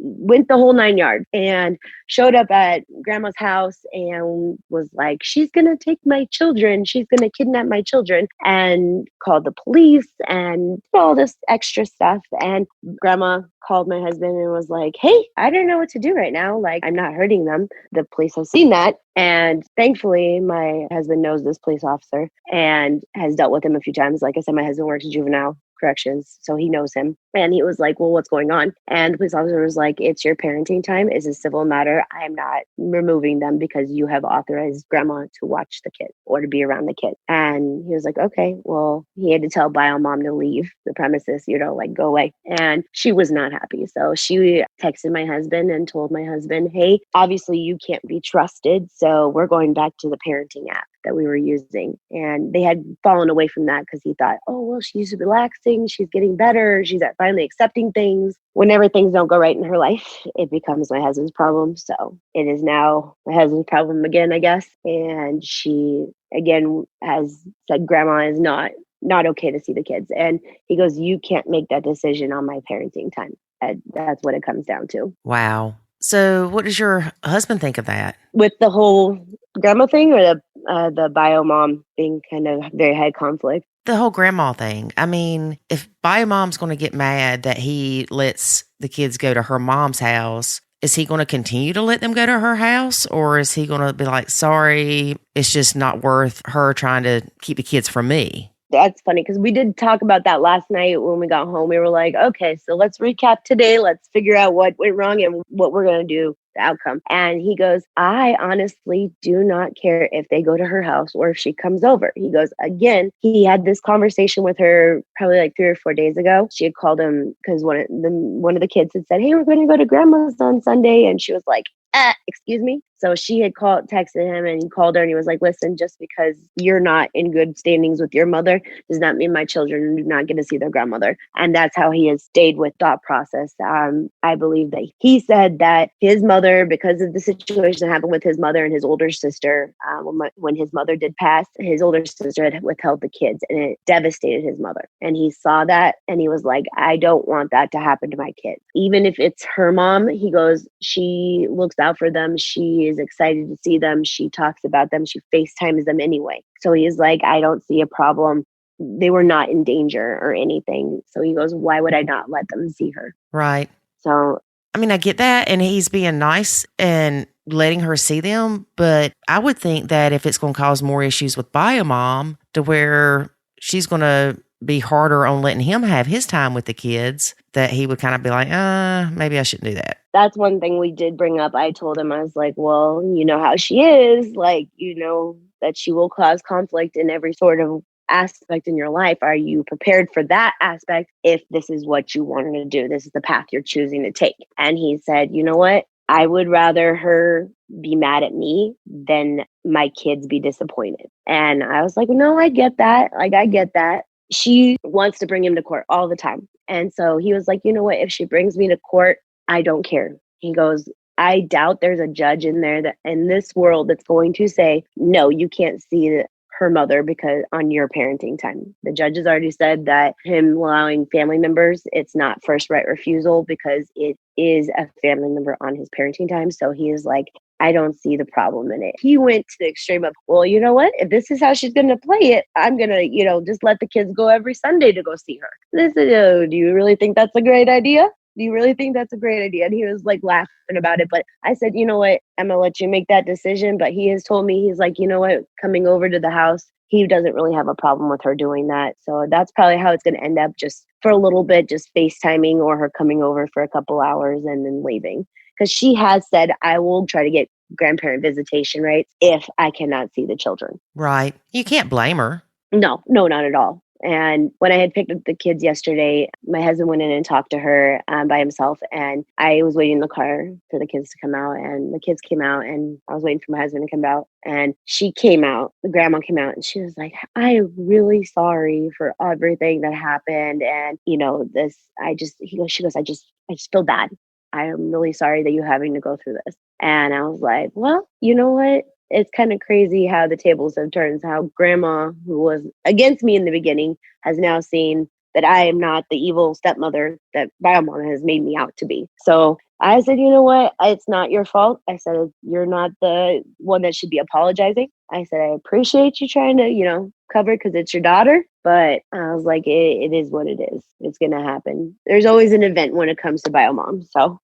went the whole 9 yards and showed up at grandma's house and was like, she's going to take my children. She's going to kidnap my children, and called the police and all this extra stuff. And grandma called my husband and was like, hey, I don't know what to do right now. Like, I'm not hurting them. The police have seen that. And thankfully, my husband knows this police officer and has dealt with him a few times. Like I said, my husband works in juvenile corrections, so he knows him. And he was like, well, what's going on? And the police officer was like, it's your parenting time. It's a civil matter. I am not removing them because you have authorized grandma to watch the kid or to be around the kid. And he was like, okay, well, he had to tell Biomom to leave the premises, go away. And she was not happy. So she texted my husband and told my husband, hey, obviously you can't be trusted. So we're going back to the parenting app. that we were using. And they had fallen away from that because he thought, oh, well, she's relaxing. She's getting better. She's finally accepting things. Whenever things don't go right in her life, it becomes my husband's problem. So it is now my husband's problem again, I guess. And she, again, has said grandma is not okay to see the kids. And he goes, you can't make that decision on my parenting time. And that's what it comes down to. Wow. So what does your husband think of that? With the whole grandma thing, or the bio mom being kind of very high conflict? The whole grandma thing. I mean, if bio mom's going to get mad that he lets the kids go to her mom's house, is he going to continue to let them go to her house? Or is he going to be like, sorry, it's just not worth her trying to keep the kids from me? That's funny because we did talk about that last night when we got home. We were like, okay, so let's recap today. Let's figure out what went wrong and what we're going to do, the outcome. And he goes, I honestly do not care if they go to her house or if she comes over. He goes, again, he had this conversation with her probably like 3 or 4 days ago. She had called him because one of the kids had said, hey, we're going to go to grandma's on Sunday. And she was like, excuse me. So she had texted him, and he called her and he was like, listen, just because you're not in good standings with your mother does not mean my children do not get to see their grandmother. And that's how he has stayed with thought process. I believe that he said that his mother, because of the situation that happened with his mother and his older sister, when his mother did pass, his older sister had withheld the kids, and it devastated his mother. And he saw that and he was like, I don't want that to happen to my kids. Even if it's her mom, he goes, she looks out for them. She is excited to see them. She talks about them. She FaceTimes them anyway. So he's like, I don't see a problem. They were not in danger or anything. So he goes, why would I not let them see her? Right. So, I mean, I get that. And he's being nice and letting her see them. But I would think that if it's going to cause more issues with bio mom to where she's going to be harder on letting him have his time with the kids, that he would kind of be like, maybe I shouldn't do that. That's one thing we did bring up. I told him, I was like, well, you know how she is, like, you know, that she will cause conflict in every sort of aspect in your life. Are you prepared for that aspect if this is what you wanted to do? This is the path you're choosing to take. And he said, you know what? I would rather her be mad at me than my kids be disappointed. And I was like, no, I get that. Like, I get that. She wants to bring him to court all the time. And so he was like, you know what? If she brings me to court, I don't care. He goes, I doubt there's a judge in there that in this world that's going to say, no, you can't see her mother because on your parenting time. The judge has already said that him allowing family members, it's not first right refusal because it is a family member on his parenting time. So he is like, I don't see the problem in it. He went to the extreme of, well, you know what? If this is how she's going to play it, I'm going to, just let the kids go every Sunday to go see her. And I said, oh, do you really think that's a great idea? Do you really think that's a great idea? And he was like laughing about it. But I said, you know what? I'm going to let you make that decision. But he has told me, he's like, you know what? Coming over to the house, he doesn't really have a problem with her doing that. So that's probably how it's going to end up, just for a little bit, just FaceTiming or her coming over for a couple hours and then leaving. Because she has said, I will try to get grandparent visitation rights if I cannot see the children. Right. You can't blame her. No, not at all. And when I had picked up the kids yesterday, my husband went in and talked to her by himself. And I was waiting in the car for the kids to come out. And the kids came out and I was waiting for my husband to come out. And she came out, the grandma came out and she was like, I am really sorry for everything that happened. And, she goes, I just feel bad. I am really sorry that you're having to go through this. And I was like, well, you know what? It's kind of crazy how the tables have turned, how grandma, who was against me in the beginning, has now seen that I am not the evil stepmother that Biomama has made me out to be. So I said, you know what? It's not your fault. I said, you're not the one that should be apologizing. I said, I appreciate you trying to, cover it because it's your daughter. But I was like, it is what it is. It's going to happen. There's always an event when it comes to Biomom. So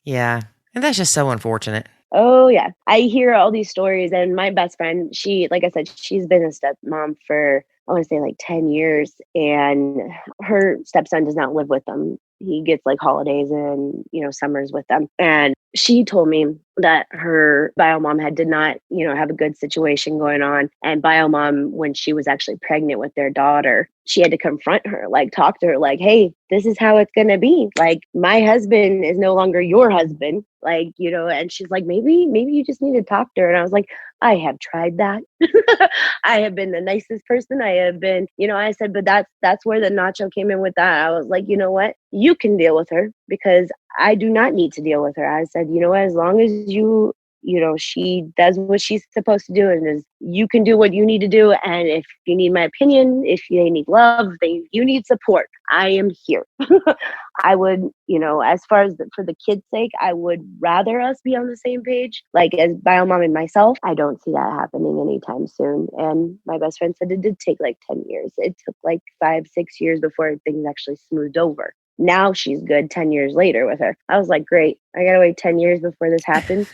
yeah. And that's just so unfortunate. Oh, yeah. I hear all these stories. And my best friend, she, like I said, she's been a stepmom for, I want to say like 10 years. And her stepson does not live with them. he gets like holidays and, summers with them. And she told me that her bio mom did not, have a good situation going on. And bio mom, when she was actually pregnant with their daughter, she had to confront her, like talk to her, like, hey, this is how it's going to be. Like, my husband is no longer your husband. Like, and she's like, maybe you just need to talk to her. And I was like, I have tried that. I have been the nicest person. I have been, I said, but that's where the Nacho came in with that. I was like, you know what? You can deal with her because I do not need to deal with her. I said, as long as she does what she's supposed to do, and you can do what you need to do. And if you need my opinion, if they need love, you need support, I am here. I would, as far as for the kids' sake, I would rather us be on the same page. Like as bio mom and myself, I don't see that happening anytime soon. And my best friend said it did take like 10 years. It took like 5-6 years before things actually smoothed over. Now she's good 10 years later with her. I was like, great. I got to wait 10 years before this happens.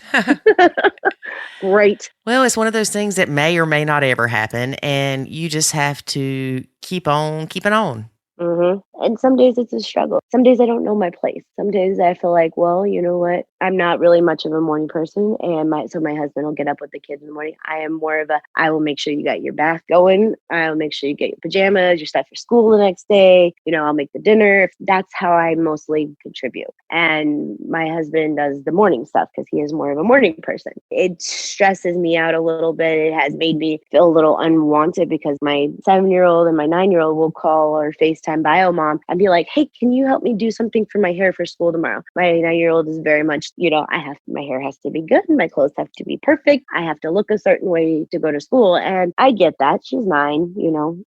Great. Well, it's one of those things that may or may not ever happen. And you just have to keep on keeping on. Mm-hmm. And some days it's a struggle. Some days I don't know my place. Some days I feel like, well, you know what? I'm not really much of a morning person. And my husband will get up with the kids in the morning. I am more of I will make sure you got your bath going. I'll make sure you get your pajamas, your stuff for school the next day. I'll make the dinner. That's how I mostly contribute. And my husband does the morning stuff because he is more of a morning person. It stresses me out a little bit. It has made me feel a little unwanted because my 7-year-old and my 9-year-old will call or FaceTime bio mom and be like, hey, can you help me do something for my hair for school tomorrow? My 9-year-old is very much, my hair has to be good. My clothes have to be perfect. I have to look a certain way to go to school. And I get that. She's 9,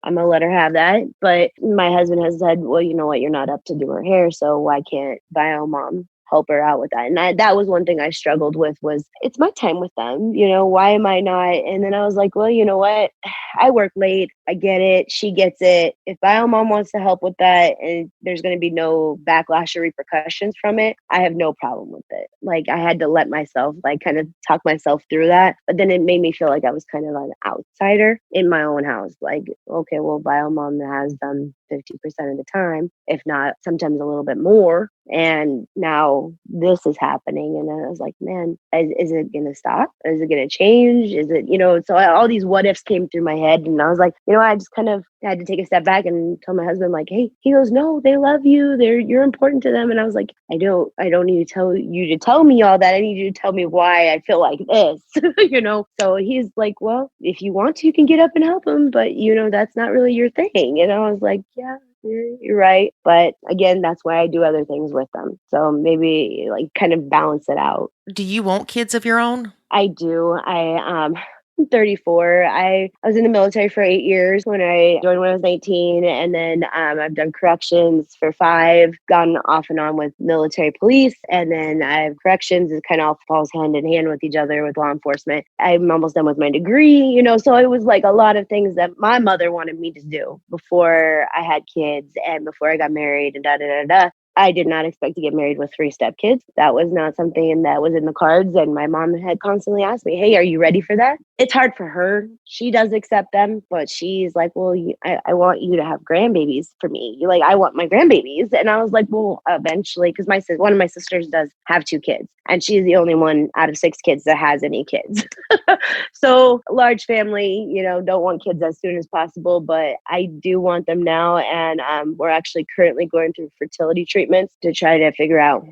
I'm going to let her have that. But my husband has said, well, you know what? You're not up to do her hair. So why can't bio mom help her out with that? And that was one thing I struggled with was it's my time with them. Why am I not? And then I was like, well, you know what? I work late. I get it. She gets it. If bio mom wants to help with that and there's going to be no backlash or repercussions from it, I have no problem with it. Like I had to let myself kind of talk myself through that. But then it made me feel like I was kind of an outsider in my own house. Like, okay, well, bio mom has done 50% of the time, if not sometimes a little bit more. And now this is happening. And I was like, man, is it going to stop? Is it going to change? Is it, so all these what ifs came through my head. And I was like, I just kind of had to take a step back and tell my husband, like, hey, he goes, no, they love you. You're important to them. And I was like, I don't need to tell you to tell me all that. I need you to tell me why I feel like this, So he's like, well, if you want to, you can get up and help him. But, that's not really your thing. And I was like, yeah, you're right. But again, that's why I do other things with them. So maybe kind of balance it out. Do you want kids of your own? I do. I'm 34. I was in the military for 8 years when I joined when I was 19. And then I've done corrections for 5, gone off and on with military police. And then I have corrections. It kind of all falls hand in hand with each other with law enforcement. I'm almost done with my degree, so it was like a lot of things that my mother wanted me to do before I had kids and before I got married and da-da-da-da. I did not expect to get married with 3 stepkids. That was not something that was in the cards. And my mom had constantly asked me, hey, are you ready for that? It's hard for her. She does accept them, but she's like, well, I want you to have grandbabies for me. I want my grandbabies. And I was like, well, eventually, because one of my sisters does have 2 kids. And she's the only one out of 6 kids that has any kids. So large family, don't want kids as soon as possible, but I do want them now. And we're actually currently going through fertility treatments to try to figure out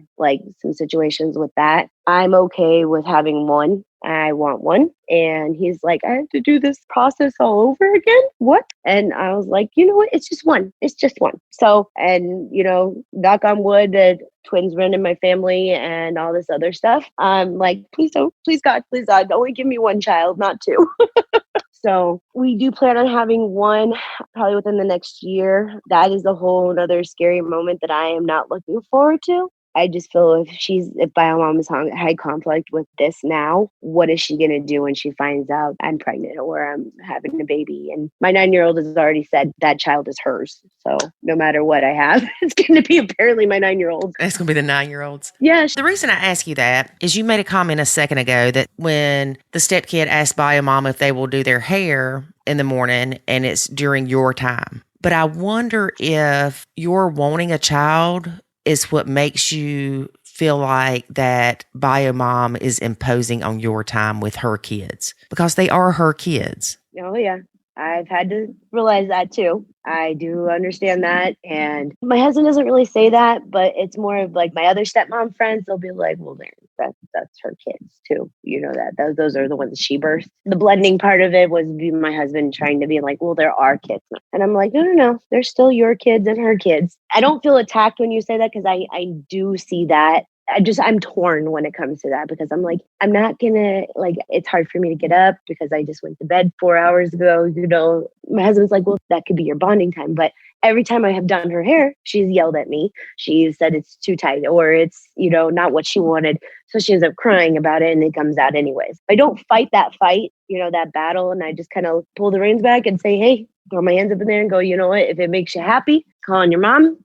some situations with that. I'm okay with having 1. I want 1. And he's like, I have to do this process all over again? What? And I was like, you know what? It's just 1. It's just 1. So, and, knock on wood that twins run in my family and all this other stuff. I'm like, please God, only give me 1 child, not 2. So we do plan on having 1 probably within the next year. That is a whole other scary moment that I am not looking forward to. I just feel if bio mom is had conflict with this now, what is she going to do when she finds out I'm pregnant or I'm having a baby? And my 9-year-old has already said that child is hers. So no matter what I have, it's going to be apparently my 9-year-old. It's going to be the 9-year-olds. Yeah. The reason I ask you that is you made a comment a second ago that when the stepkid asked bio mom if they will do their hair in the morning and it's during your time. But I wonder if you're wanting a child is what makes you feel like that bio mom is imposing on your time with her kids? Because they are her kids. Oh, yeah. I've had to realize that too. I do understand that. And my husband doesn't really say that, but it's more of like my other stepmom friends, they'll be like, well, that's her kids too. You know that. Those are the ones she birthed. The blending part of it was my husband trying to be like, well, there are kids. And I'm like, no. They're still your kids and her kids. I don't feel attacked when you say that because I do see that. I'm torn when it comes to that because I'm like, I'm not gonna, like, it's hard for me to get up because I just went to bed 4 hours ago. You know, my husband's like, well, that could be your bonding time. But every time I have done her hair, she's yelled at me. She said it's too tight or it's, not what she wanted. So she ends up crying about it and it comes out anyways. I don't fight that fight, that battle. And I just kind of pull the reins back and say, hey, throw my hands up in there and go, you know what? If it makes you happy, call your mom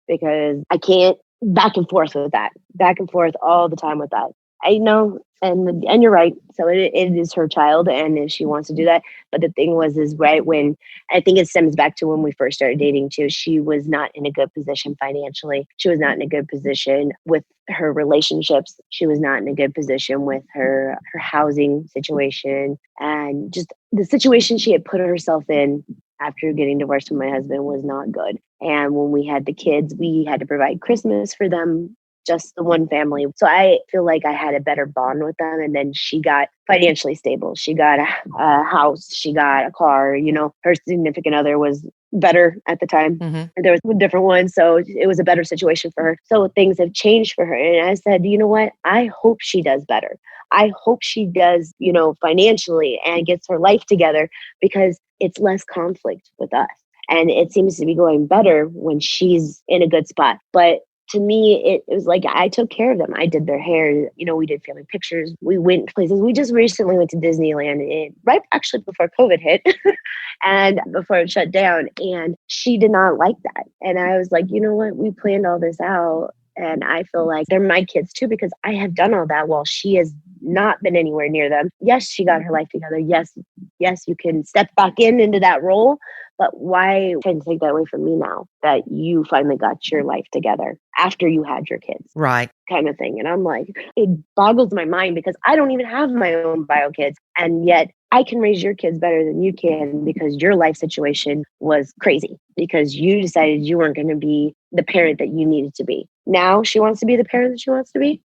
because I can't back and forth all the time with that. I know, and you're right. So it is her child, and if she wants to do that. But the thing is right when I think it stems back to when we first started dating too. She was not in a good position financially. She was not in a good position with her relationships. She was not in a good position with her housing situation, and just the situation she had put herself in after getting divorced from my husband was not good. And when we had the kids, we had to provide Christmas for them, just the one family. So I feel like I had a better bond with them. And then she got financially stable. She got a house. She got a car. Her significant other was better at the time. Mm-hmm. There was a different one. So it was a better situation for her. So things have changed for her. And I said, you know what? I hope she does better. I hope she does, financially and gets her life together because it's less conflict with us. And it seems to be going better when she's in a good spot. But to me, it was like I took care of them. I did their hair. We did family pictures. We went places. We just recently went to Disneyland, right actually before COVID hit and before it shut down. And she did not like that. And I was like, you know what? We planned all this out. And I feel like they're my kids too, because I have done all that while she has not been anywhere near them. Yes, she got her life together. Yes, you can step back into that role. But why trying to take that away from me now that you finally got your life together after you had your kids? Right. Kind of thing. And I'm like, it boggles my mind because I don't even have my own bio kids. And yet I can raise your kids better than you can because your life situation was crazy because you decided you weren't going to be the parent that you needed to be. Now she wants to be the parent that she wants to be.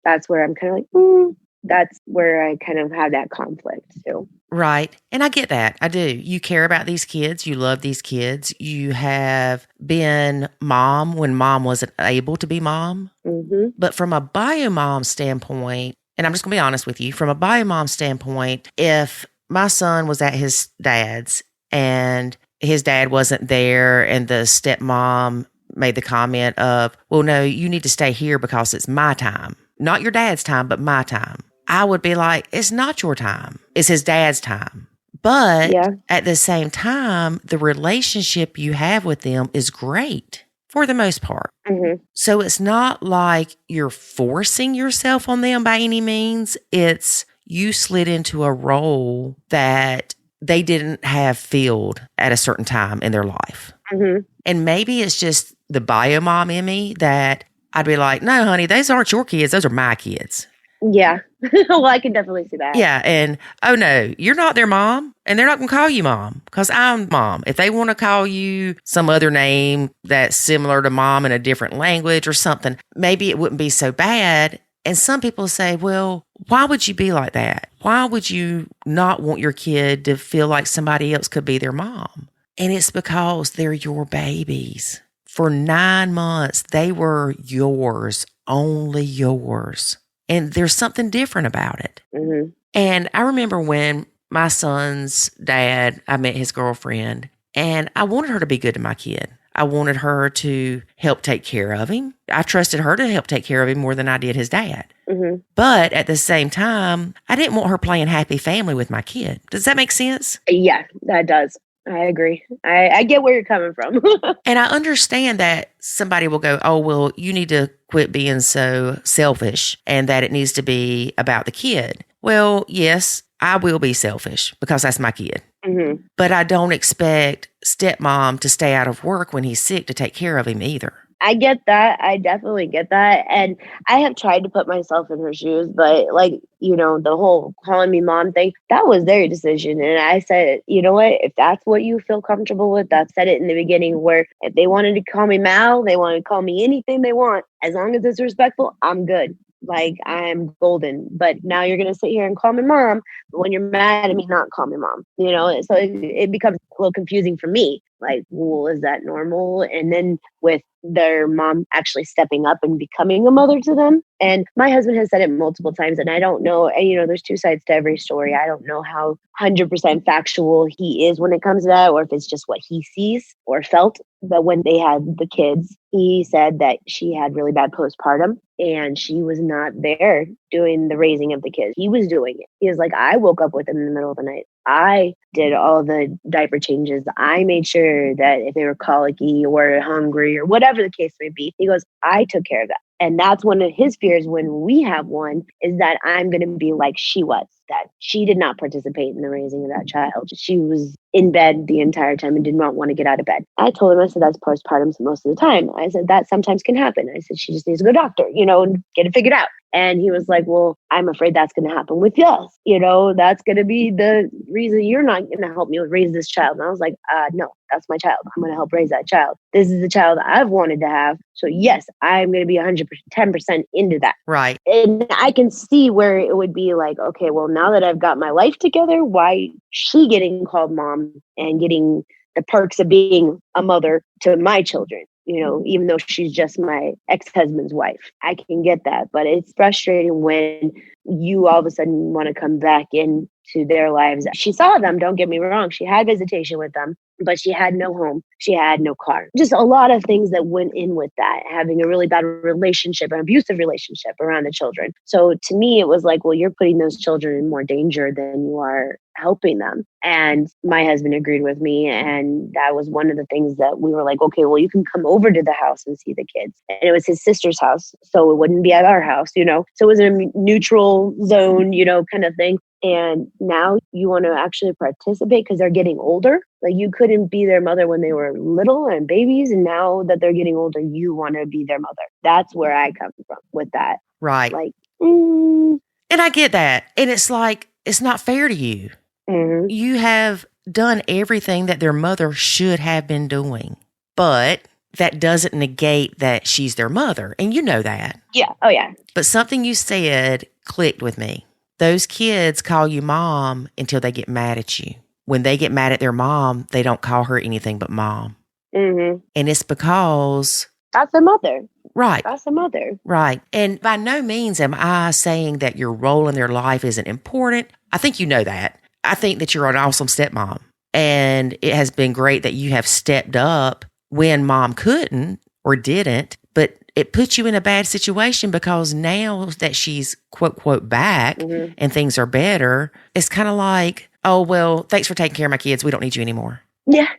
That's where I'm kind of like, that's where I kind of have that conflict too. Right. And I get that. I do. You care about these kids. You love these kids. You have been mom when mom wasn't able to be mom. Mm-hmm. But from a bio mom standpoint, and I'm just going to be honest with you, from a bio mom standpoint, if my son was at his dad's and his dad wasn't there and the stepmom made the comment of, well, no, you need to stay here because it's my time. Not your dad's time, but my time. I would be like, it's not your time. It's his dad's time. But at the same time, the relationship you have with them is great for the most part. Mm-hmm. So it's not like you're forcing yourself on them by any means. It's you slid into a role that they didn't have filled at a certain time in their life. Mm-hmm. And maybe it's just the bio mom in me that I'd be like, no, honey, those aren't your kids. Those are my kids. Yeah. Well, I can definitely see that. Yeah. And, oh, no, you're not their mom. And they're not going to call you mom because I'm mom. If they want to call you some other name that's similar to mom in a different language or something, maybe it wouldn't be so bad. And some people say, well, why would you be like that? Why would you not want your kid to feel like somebody else could be their mom? And it's because they're your babies. For 9 months, they were yours, only yours. And there's something different about it. Mm-hmm. And I remember when my son's dad, I met his girlfriend, and I wanted her to be good to my kid. I wanted her to help take care of him. I trusted her to help take care of him more than I did his dad. Mm-hmm. But at the same time, I didn't want her playing happy family with my kid. Does that make sense? Yeah, that does. I agree. I get where you're coming from. And I understand that somebody will go, oh, well, you need to quit being so selfish and that it needs to be about the kid. Well, yes, I will be selfish because that's my kid. Mm-hmm. But I don't expect stepmom to stay out of work when he's sick to take care of him either. I get that. I definitely get that. And I have tried to put myself in her shoes, but like, the whole calling me mom thing, that was their decision. And I said, you know what, if that's what you feel comfortable with, I said it in the beginning, where if they wanted to call me Mal, they want to call me anything they want. As long as it's respectful, I'm good. Like, I'm golden. But now you're going to sit here and call me mom, but when you're mad at me, not call me mom, so it becomes a little confusing for me. Like, well, is that normal? And then with their mom actually stepping up and becoming a mother to them. And my husband has said it multiple times, and I don't know, there's two sides to every story. I don't know how 100% factual he is when it comes to that, or if it's just what he sees or felt. But when they had the kids, he said that she had really bad postpartum and she was not there doing the raising of the kids. He was doing it. He was like, I woke up with them in the middle of the night. I did all the diaper changes. I made sure that if they were colicky or hungry or whatever the case may be, he goes, I took care of that. And that's one of his fears when we have one, is that I'm going to be like she was, that she did not participate in the raising of that child. She was in bed the entire time and did not want to get out of bed. I told him, I said, that's postpartum most of the time. I said, that sometimes can happen. I said, she just needs to go to the doctor, and get it figured out. And he was like, well, I'm afraid that's going to happen with us. That's going to be the reason you're not going to help me raise this child. And I was like, no, that's my child. I'm going to help raise that child. This is the child I've wanted to have. So yes, I'm going to be 110% into that. Right. And I can see where it would be like, okay, well, now that I've got my life together, why she getting called mom and getting the perks of being a mother to my children? Even though she's just my ex-husband's wife. I can get that, but it's frustrating when you all of a sudden want to come back into their lives. She saw them, don't get me wrong. She had visitation with them, but she had no home. She had no car. Just a lot of things that went in with that, having a really bad relationship, an abusive relationship around the children. So to me, it was like, well, you're putting those children in more danger than you are helping them. And my husband agreed with me. And that was one of the things that we were like, okay, well, you can come over to the house and see the kids. And it was his sister's house, so it wouldn't be at our house, So it was a neutral zone, kind of thing. And now you want to actually participate because they're getting older. Like, you couldn't be their mother when they were little and babies. And now that they're getting older, you want to be their mother. That's where I come from with that. Right. Like, And I get that. And it's like, it's not fair to you. Mm-hmm. You have done everything that their mother should have been doing, but that doesn't negate that she's their mother. And you know that. Yeah. Oh, yeah. But something you said clicked with me. Those kids call you mom until they get mad at you. When they get mad at their mom, they don't call her anything but mom. Mm-hmm. And it's because... that's their mother. Right. That's their mother. Right. And by no means am I saying that your role in their life isn't important. I think you know that. I think that you're an awesome stepmom. And it has been great that you have stepped up when mom couldn't or didn't. But it puts you in a bad situation because now that she's quote, quote, back Mm-hmm. and things are better, it's kind of like, oh, well, thanks for taking care of my kids. We don't need you anymore. Yeah.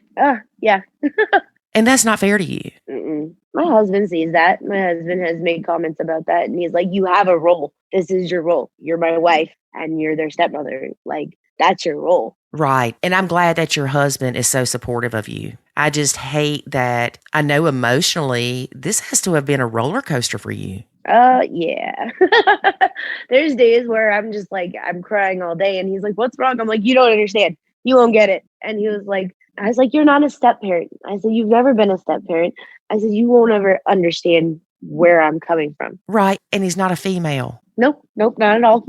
Yeah. And that's not fair to you. Mm-mm. My husband sees that. My husband has made comments about that. And he's like, you have a role. This is your role. You're my wife and you're their stepmother. Like, that's your role. Right. And I'm glad that your husband is so supportive of you. I just hate that I know emotionally this has to have been a roller coaster for you. Yeah. There's days where I'm just like, I'm crying all day. And he's like, what's wrong? I'm like, you don't understand. You won't get it. And he was like, I was like, you're not a step parent. I said, you've never been a step parent. I said, you won't ever understand where I'm coming from. Right. And he's not a female. Nope, not at all.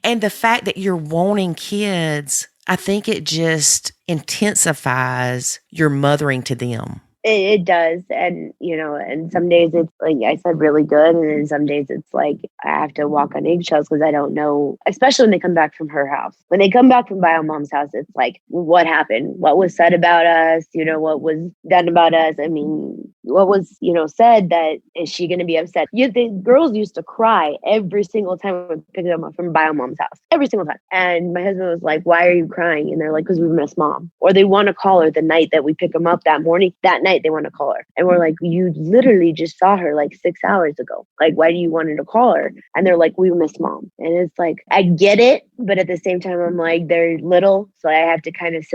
And the fact that you're wanting kids, I think it just intensifies your mothering to them. It does. And, and some days it's like I said, really good. And then some days it's like I have to walk on eggshells because I don't know, especially when they come back from her house. When they come back from Bio Mom's house, it's like, what happened? What was said about us? What was done about us? I mean, what was, said that is she going to be upset? The girls used to cry every single time we picked them up from Bio Mom's house, every single time. And my husband was like, why are you crying? And they're like, because we miss mom. Or they want to call her the night that we pick them up that morning. That night they want to call her. And we're like, you literally just saw her like 6 hours ago. Like, why do you want to call her? And they're like, we miss mom. And it's like, I get it, But at the same time, I'm like, they're little. So I have to kind of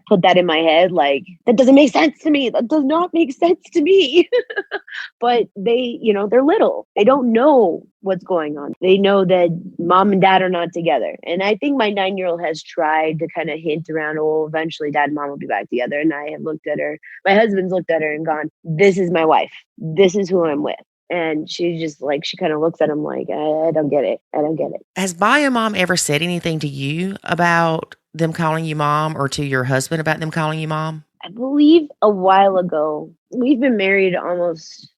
put that in my head. Like, that doesn't make sense to me. That does not make sense to me. But they, they're little. They don't know what's going on. They know that mom and dad are not together. And I think my 9-year-old has tried to kind of hint around, oh, eventually dad and mom will be back together. And I have looked at her. My husband's looked at her and gone, this is my wife. This is who I'm with. And she just she kind of looks at him like, I don't get it. I don't get it. Has bio mom ever said anything to you about them calling you mom, or to your husband about them calling you mom? I believe a while ago. We've been married almost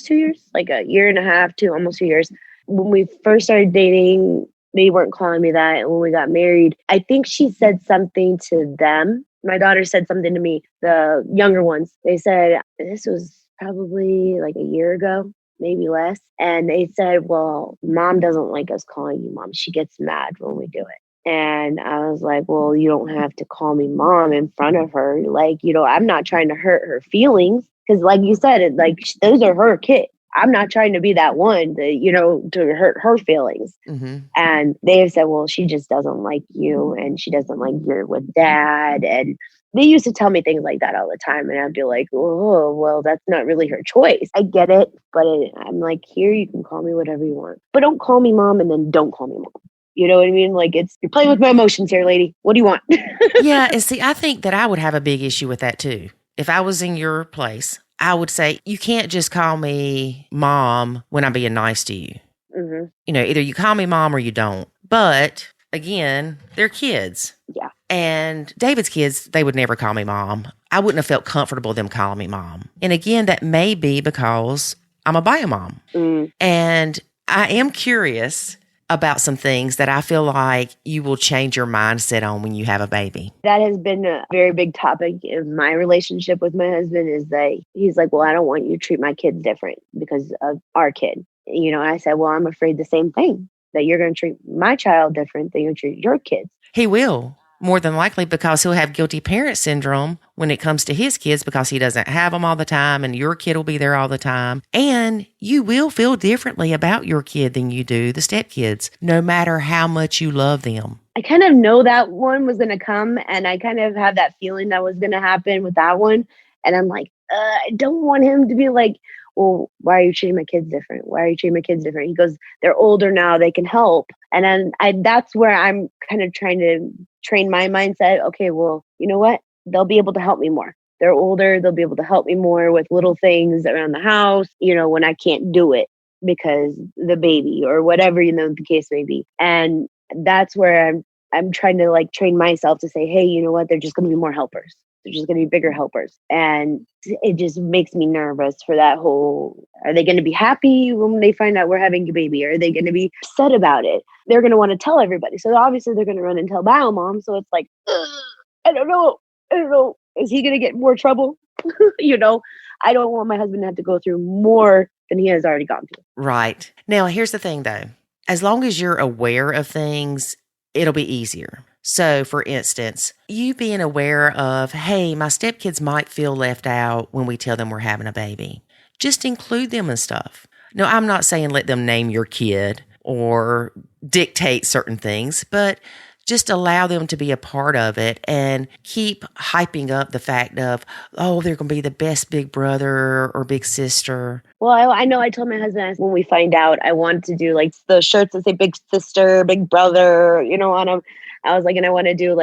2 years, like a year and a half to almost 2 years. When we first started dating, they weren't calling me that. And when we got married, I think she said something to them. My daughter said something to me, the younger ones. They said, this was probably like a year ago, maybe less. And they said, well, mom doesn't like us calling you mom. She gets mad when we do it. And I was like, well, you don't have to call me mom in front of her. Like, I'm not trying to hurt her feelings. Because like you said, those are her kids. I'm not trying to be that one that, to hurt her feelings. Mm-hmm. And they have said, well, she just doesn't like you and she doesn't like you're with dad. And they used to tell me things like that all the time. And I'd be like, oh, well, that's not really her choice. I get it. But I'm like, here, you can call me whatever you want. But don't call me mom and then don't call me mom. You know what I mean? Like, you're playing with my emotions here, lady. What do you want? Yeah. And see, I think that I would have a big issue with that too. If I was in your place, I would say, you can't just call me mom when I'm being nice to you. Mm-hmm. Either you call me mom or you don't. But again, they're kids. Yeah. And David's kids, they would never call me mom. I wouldn't have felt comfortable them calling me mom. And again, that may be because I'm a bio mom. Mm. And I am curious about some things that I feel like you will change your mindset on when you have a baby. That has been a very big topic in my relationship with my husband, is that he's like, well, I don't want you to treat my kids different because of our kid. And I said, well, I'm afraid the same thing, that you're going to treat my child different than you treat your kids. He will. More than likely, because he'll have guilty parent syndrome when it comes to his kids, because he doesn't have them all the time and your kid will be there all the time. And you will feel differently about your kid than you do the stepkids, no matter how much you love them. I kind of know that one was going to come, and I kind of have that feeling that was going to happen with that one. And I'm like, I don't want him to be like, well, why are you treating my kids different? Why are you treating my kids different? He goes, they're older now, they can help. And then that's where I'm kind of trying to train my mindset. Okay, well, you know what? They'll be able to help me more. They're older. They'll be able to help me more with little things around the house, when I can't do it because the baby or whatever, the case may be. And that's where I'm trying to train myself to say, hey, you know what? They're just going to be more helpers. They're just going to be bigger helpers. And it just makes me nervous for that whole, are they going to be happy when they find out we're having a baby? Are they going to be upset about it? They're going to want to tell everybody. So obviously they're going to run and tell bio mom. So it's like, I don't know. Is he going to get more trouble? I don't want my husband to have to go through more than he has already gone through. Right. Now, here's the thing though. As long as you're aware of things, it'll be easier. So, for instance, you being aware of, hey, my stepkids might feel left out when we tell them we're having a baby. Just include them and stuff. No, I'm not saying let them name your kid or dictate certain things, but just allow them to be a part of it and keep hyping up the fact of, oh, they're going to be the best big brother or big sister. Well, I know I told my husband when we find out, I want to do the shirts that say big sister, big brother, on them. I was like, and I want to do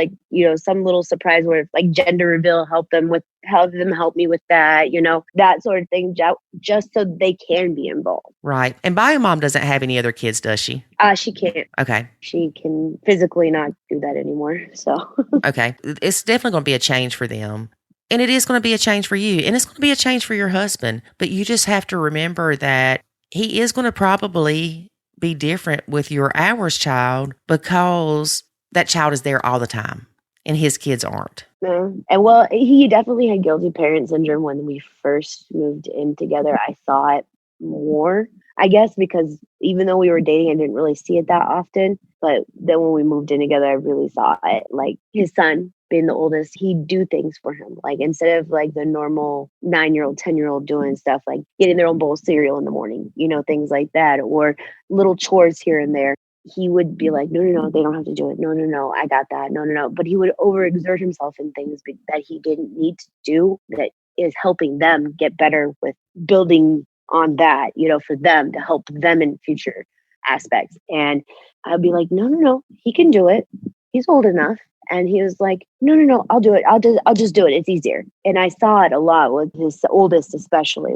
some little surprise where gender reveal, help them help me with that, that sort of thing, just so they can be involved. Right. And bio mom doesn't have any other kids, does she? She can't. Okay. She can physically not do that anymore. So. Okay. It's definitely going to be a change for them. And it is going to be a change for you. And it's going to be a change for your husband. But you just have to remember that he is going to probably be different with your ours child, because that child is there all the time and his kids aren't. No. And well, he definitely had guilty parent syndrome when we first moved in together. I saw it more, I guess, because even though we were dating, I didn't really see it that often. But then when we moved in together, I really saw it. His son, being the oldest, he'd do things for him. Instead of the normal 9-year-old, 10-year-old doing stuff, getting their own bowl of cereal in the morning, things like that, or little chores here and there. he would be like, no, they don't have to do it. No, I got that. No. But he would overexert himself in things that he didn't need to do that is helping them get better with building on that, for them to help them in future aspects. And I'd be like, no, he can do it. He's old enough. And he was like, no, I'll do it. I'll just do it. It's easier. And I saw it a lot with his oldest, especially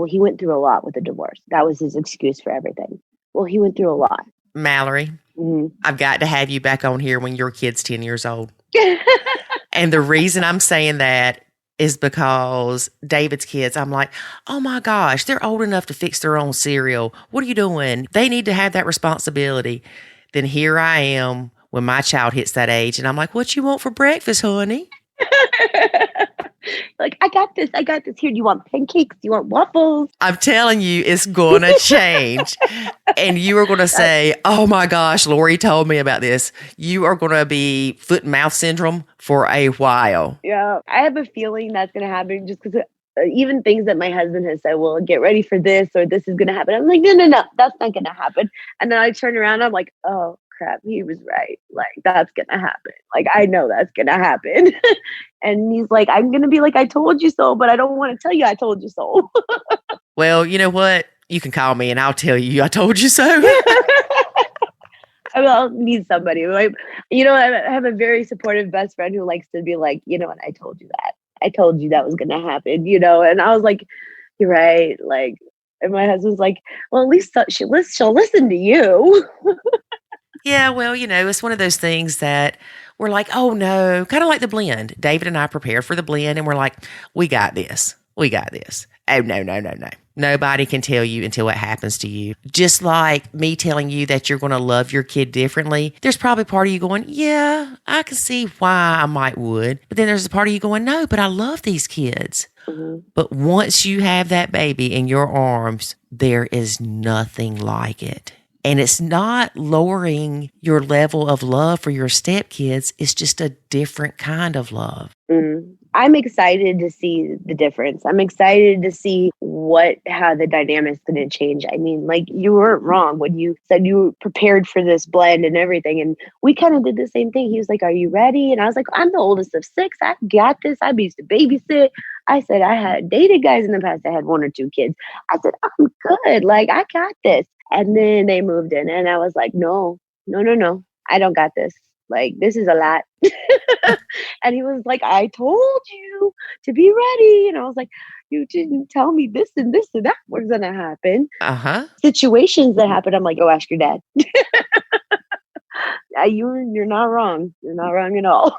he went through a lot with the divorce. That was his excuse for everything. Well, he went through a lot. Mallory, I've got to have you back on here when your kid's 10 years old. And the reason I'm saying that is because David's kids, I'm like, oh my gosh, they're old enough to fix their own cereal. What are you doing? They need to have that responsibility. Then here I am when my child hits that age, and I'm like, what you want for breakfast, honey? Like, I got this. Here, do you want pancakes? Do you want waffles? I'm telling you, it's going to change. And you are going to say, oh my gosh, Lori told me about this. You are going to be foot and mouth syndrome for a while. Yeah, I have a feeling that's going to happen just because even things that my husband has said, well, get ready for this or this is going to happen. I'm like, no, that's not going to happen. And then I turn around, I'm like, oh, crap, he was right. Like, that's going to happen. Like, I know that's going to happen. And he's like, I'm going to be like, I told you so, but I don't want to tell you I told you so. Well, you know what? You can call me and I'll tell you I told you so. I'll need somebody. Like, I have a very supportive best friend who likes to be like, what, I told you that. I told you that was going to happen, and I was like, you're right. Like, and my husband's like, well, at least she'll listen to you. Yeah, well, it's one of those things that we're like, oh no, kind of like the blend. David and I prepared for the blend and we're like, we got this. Oh, no. Nobody can tell you until it happens to you. Just like me telling you that you're going to love your kid differently. There's probably part of you going, yeah, I can see why I might would. But then there's a part of you going, no, but I love these kids. Mm-hmm. But once you have that baby in your arms, there is nothing like it. And it's not lowering your level of love for your stepkids. It's just a different kind of love. Mm. I'm excited to see the difference. I'm excited to see how the dynamic's going to change. I mean, like, you weren't wrong when you said you were prepared for this blend and everything. And we kind of did the same thing. He was like, are you ready? And I was like, I'm the oldest of 6. I got this. I used to babysit. I said, I had dated guys in the past that had 1 or 2 kids. I said, I'm good. Like, I got this. And then they moved in and I was like, no, I don't got this. Like, this is a lot. And he was like, I told you to be ready. And I was like, you didn't tell me this and that was going to happen. Situations that happen. I'm like, go ask your dad. You're not wrong. You're not wrong at all.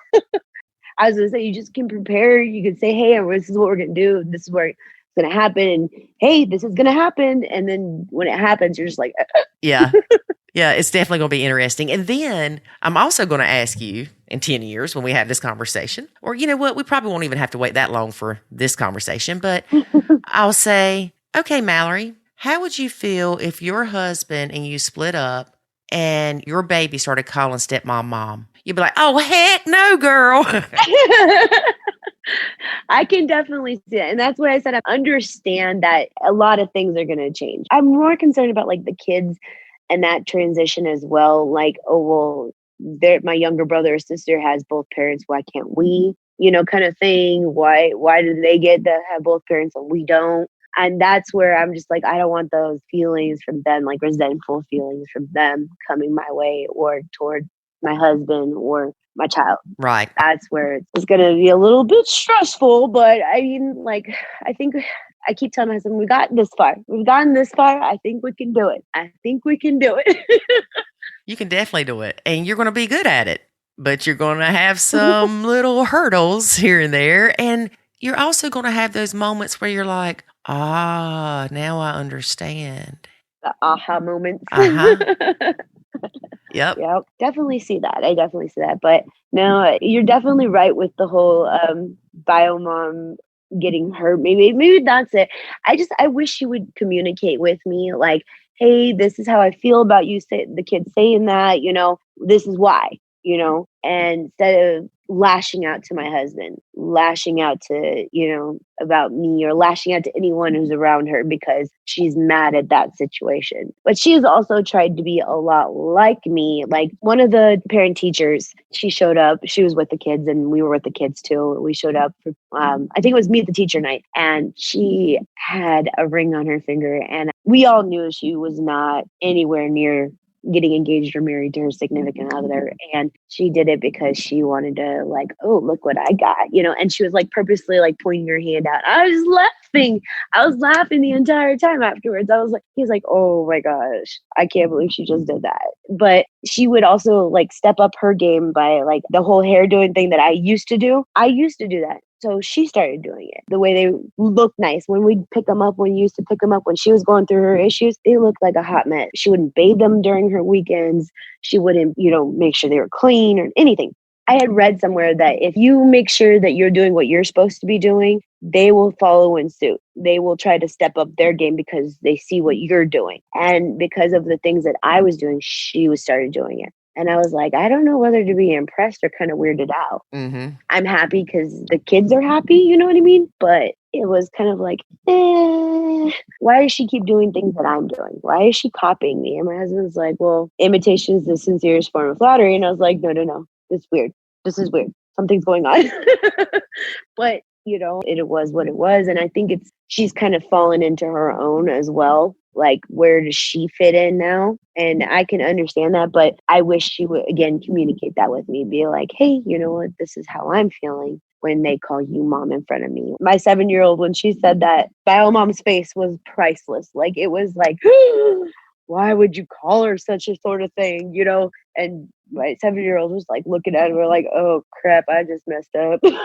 I was going to say, you just can prepare. You can say, hey, this is what we're going to do. This is where it's going to happen. And hey, this is going to happen. And then when it happens, you're just like, yeah. Yeah, it's definitely going to be interesting. And then I'm also going to ask you in 10 years when we have this conversation, or you know what, we probably won't even have to wait that long for this conversation, but I'll say, okay, Mallory, how would you feel if your husband and you split up and your baby started calling stepmom mom? You'd be like, oh, heck no, girl. I can definitely see it. And that's what I said. I understand that a lot of things are going to change. I'm more concerned about like the kids and that transition as well. Like, oh, well, my younger brother or sister has both parents. Why can't we? Kind of thing. Why do they get to have both parents and we don't? And that's where I'm just like, I don't want those feelings from them, like resentful feelings from them coming my way or toward my husband or my child. Right. That's where it's going to be a little bit stressful. But I mean, like, I think I keep telling myself, we've gotten this far. I think we can do it. You can definitely do it. And you're going to be good at it. But you're going to have some little hurdles here and there. And you're also going to have those moments where you're like, now I understand. The aha moments. Yep. Definitely see that. I definitely see that. But no, you're definitely right with the whole bio mom getting hurt. Maybe that's it. I wish you would communicate with me like, hey, this is how I feel about you. Say the kid saying that, this is why, and instead of lashing out to my husband, lashing out to, about me, or lashing out to anyone who's around her because she's mad at that situation. But she has also tried to be a lot like me. Like one of the parent teachers, she showed up, she was with the kids and we were with the kids too. We showed up for, I think it was Meet the Teacher night, and she had a ring on her finger, and we all knew she was not anywhere near getting engaged or married to her significant other. And she did it because she wanted to, like, oh, look what I got, and she was like purposely like pointing her hand out. I was laughing the entire time afterwards. He's like, oh my gosh, I can't believe she just did that. But she would also like step up her game by like the whole hair doing thing that I used to do. I used to do that. So she started doing it. The way they look nice. When we'd pick them up, when she was going through her issues, they looked like a hot mess. She wouldn't bathe them during her weekends. She wouldn't, make sure they were clean or anything. I had read somewhere that if you make sure that you're doing what you're supposed to be doing, they will follow in suit. They will try to step up their game because they see what you're doing. And because of the things that I was doing, she started doing it. And I was like, I don't know whether to be impressed or kind of weirded out. Mm-hmm. I'm happy because the kids are happy, you know what I mean? But it was kind of like, why does she keep doing things that I'm doing? Why is she copying me? And my husband's like, well, imitation is the sincerest form of flattery. And I was like, no, it's weird. This is weird. Something's going on. But, it was what it was. And I think she's kind of fallen into her own as well. Like, where does she fit in now? And I can understand that, but I wish she would, again, communicate that with me. Be like, hey, you know what? This is how I'm feeling when they call you mom in front of me. My 7-year-old, when she said that, Bio Mom's face was priceless. Like, it was like, why would you call her such a sort of thing, And my 7-year-old was like looking at her like, oh crap, I just messed up, And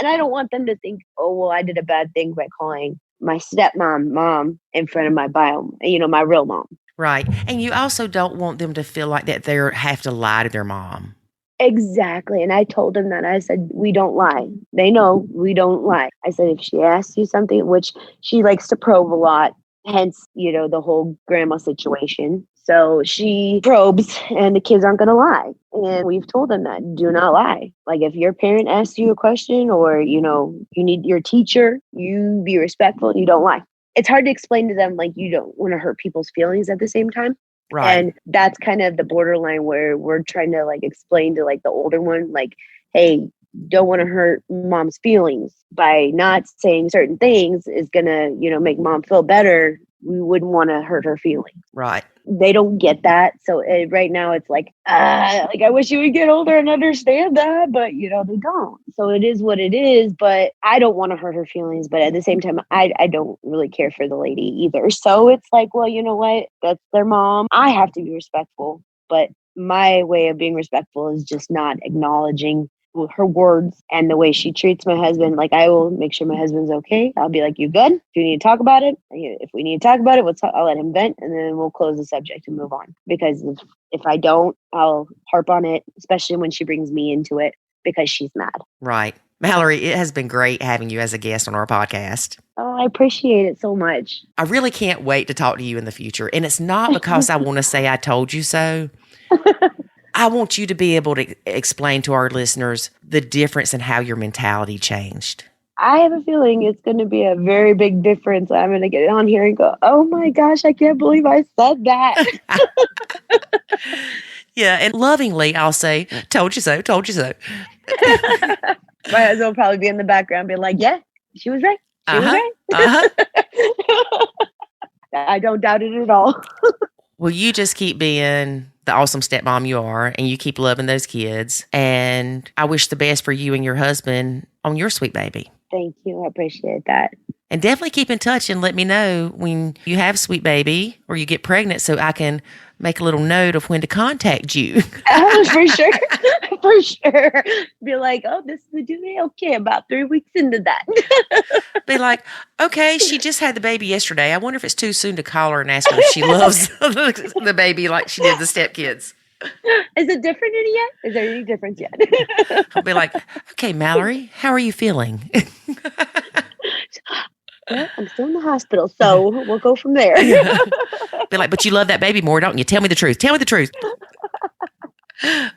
I don't want them to think, oh, well, I did a bad thing by calling my stepmom mom in front of my my real mom. Right. And you also don't want them to feel like that they have to lie to their mom. Exactly. And I told them that. I said, we don't lie. They know we don't lie. I said, if she asks you something, which she likes to probe a lot, hence, the whole grandma situation. So she probes and the kids aren't going to lie. And we've told them that, do not lie. Like if your parent asks you a question or, you need your teacher, you be respectful and you don't lie. It's hard to explain to them, like you don't want to hurt people's feelings at the same time. Right. And that's kind of the borderline where we're trying to like explain to like the older one, like, hey, don't want to hurt mom's feelings by not saying certain things is going to, make mom feel better. We wouldn't want to hurt her feelings. Right. They don't get that. So right now it's like I wish you would get older and understand that, but they don't. So it is what it is, but I don't want to hurt her feelings. But at the same time, I don't really care for the lady either. So it's like, well, you know what? That's their mom. I have to be respectful, but my way of being respectful is just not acknowledging her words and the way she treats my husband. Like I will make sure my husband's okay. I'll be like, you good? Do you need to talk about it? If we need to talk about it, I'll let him vent and then we'll close the subject and move on. Because if I don't, I'll harp on it, especially when she brings me into it because she's mad. Right. Mallory, it has been great having you as a guest on our podcast. Oh, I appreciate it so much. I really can't wait to talk to you in the future. And it's not because I want to say I told you so. I want you to be able to explain to our listeners the difference in how your mentality changed. I have a feeling it's going to be a very big difference. I'm going to get on here and go, oh my gosh, I can't believe I said that. Yeah, and lovingly, I'll say, told you so, told you so. My husband will probably be in the background being like, yeah, she was right. She was right. I don't doubt it at all. Well, you just keep being the awesome stepmom you are, and you keep loving those kids. And I wish the best for you and your husband on your sweet baby. Thank you. I appreciate that. And definitely keep in touch and let me know when you have sweet baby or you get pregnant so I can make a little note of when to contact you. For sure. For sure. Be like, oh, this is the due date. Okay, about 3 weeks into that. Be like, okay, she just had the baby yesterday. I wonder if it's too soon to call her and ask her if she loves the baby like she did the Stepkids. Is it different yet? Is there any difference yet? I'll be like, okay, Mallory, how are you feeling? Well, I'm still in the hospital, so we'll go from there. Be like, but you love that baby more, don't you? Tell me the truth. Tell me the truth.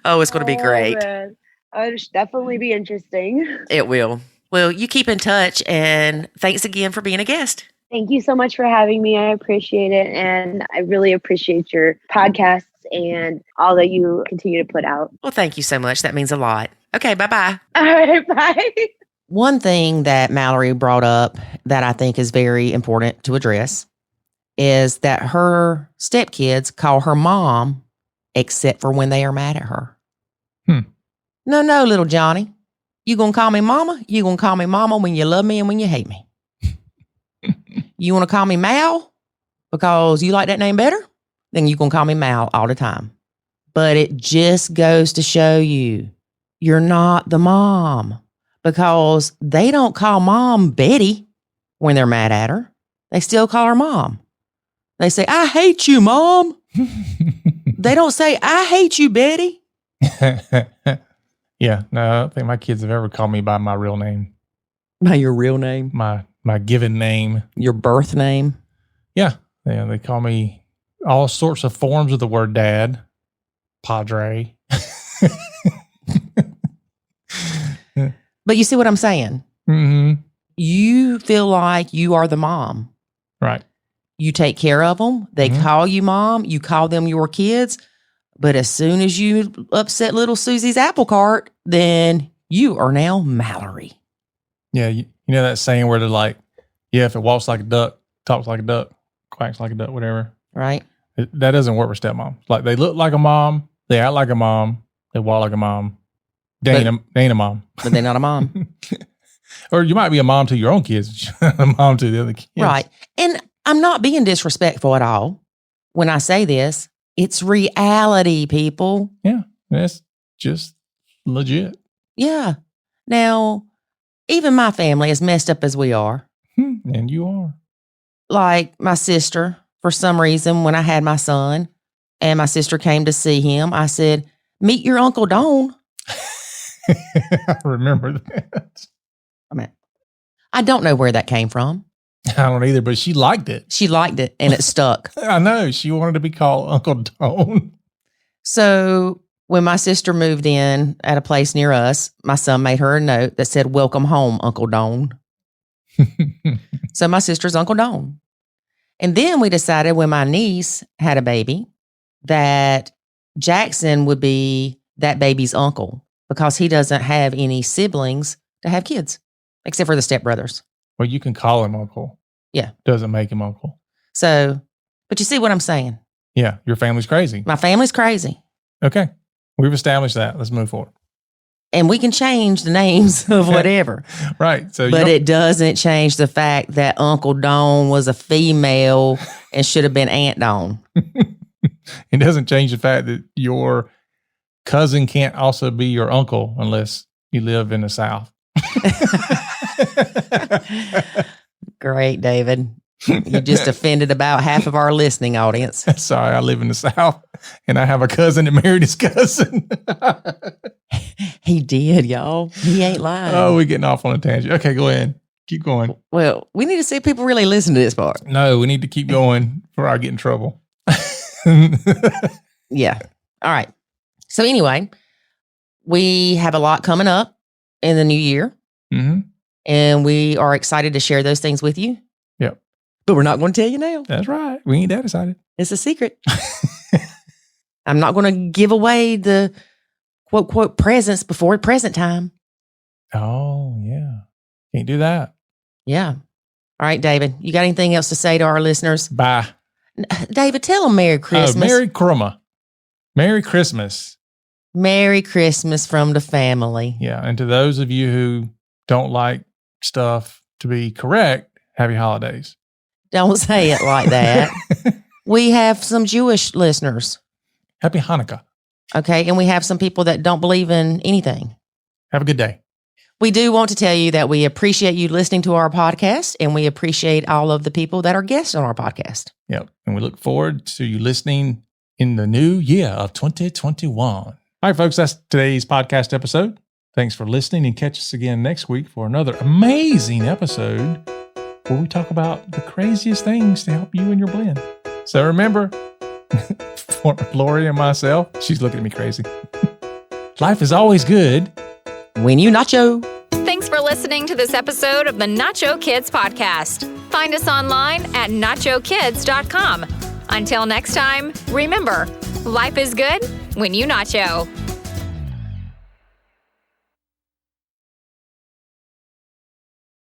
Oh, it's going to be great. Man. It'll definitely be interesting. It will. Well, you keep in touch, and thanks again for being a guest. Thank you so much for having me. I appreciate it. And I really appreciate your podcasts and all that you continue to put out. Well, thank you so much. That means a lot. Okay, bye-bye. All right, bye. One thing that Mallory brought up that I think is very important to address is that her stepkids call her mom except for when they are mad at her. No, little Johnny. You gonna call me mama? You gonna call me mama when you love me and when you hate me? You want to call me Mal because you like that name better? Then you gonna call me Mal all the time. But it just goes to show you, you're not the mom, because they don't call mom Betty when they're mad at her. They still call her mom. They say, I hate you, mom. They don't say, I hate you, Betty. Yeah, no, I don't think my kids have ever called me by my real name. By your real name? My given name. Your birth name? Yeah, they call me all sorts of forms of the word dad. Padre. But you see what I'm saying? Mm-hmm. You feel like you are the mom. Right. You take care of them. They call you mom. You call them your kids. But as soon as you upset little Susie's apple cart, then you are now Mallory. Yeah, you know that saying where they're like, yeah, if it walks like a duck, talks like a duck, quacks like a duck, whatever. Right. That doesn't work with stepmom. Like, they look like a mom, they act like a mom, they walk like a mom. They ain't a mom. But they're not a mom. Or you might be a mom to your own kids, but you're not a mom to the other kids. Right. And I'm not being disrespectful at all when I say this. It's reality, people. Yeah, that's just legit. Yeah. Now, even my family, as messed up as we are. And you are. Like my sister, for some reason, when I had my son and my sister came to see him, I said, meet your Uncle Don. I remember that. I mean, I don't know where that came from. I don't either, but she liked it. She liked it and it stuck. I know. She wanted to be called Uncle Don. So when my sister moved in at a place near us, my son made her a note that said, welcome home, Uncle Don. So my sister's Uncle Don. And then we decided when my niece had a baby that Jackson would be that baby's uncle because he doesn't have any siblings to have kids, except for the stepbrothers. Well, you can call him uncle. Yeah. Doesn't make him uncle. So, but you see what I'm saying? Yeah. Your family's crazy. My family's crazy. Okay. We've established that. Let's move forward. And we can change the names of whatever. Right. So, but it doesn't change the fact that Uncle Don was a female and should have been Aunt Don. It doesn't change the fact that your cousin can't also be your uncle unless you live in the South. Great, David. You just offended about half of our listening audience. Sorry, I live in the South and I have a cousin that married his cousin. He did, y'all. He ain't lying. Oh, we're getting off on a tangent. Okay, go ahead. Keep going. Well, we need to see if people really listen to this part. No, we need to keep going before I get in trouble. Yeah. All right. So anyway, we have a lot coming up in the new year. Mm-hmm. And we are excited to share those things with you. Yep. But we're not going to tell you now. That's right. We ain't that excited. It's a secret. I'm not going to give away the quote, quote, presents before present time. Oh, yeah. Can't do that. Yeah. All right, David, you got anything else to say to our listeners? Bye. David, tell them Merry Christmas. Merry Christmas. Merry Christmas. Merry Christmas from the family. Yeah. And to those of you who don't like stuff to be correct, happy holidays. Don't say it like that. We have some Jewish listeners. Happy Hanukkah. Okay. And we have some people that don't believe in anything. Have a good day. We do want to tell you that we appreciate you listening to our podcast and we appreciate all of the people that are guests on our podcast. Yep. And we look forward to you listening in the new year of 2021. All right, folks, that's today's podcast episode. Thanks for listening and catch us again next week for another amazing episode where we talk about the craziest things to help you in your blend. So remember, for Lori and myself, she's looking at me crazy. Life is always good when you nacho. Thanks for listening to this episode of the Nacho Kids Podcast. Find us online at nachokids.com. Until next time, remember, life is good when you nacho.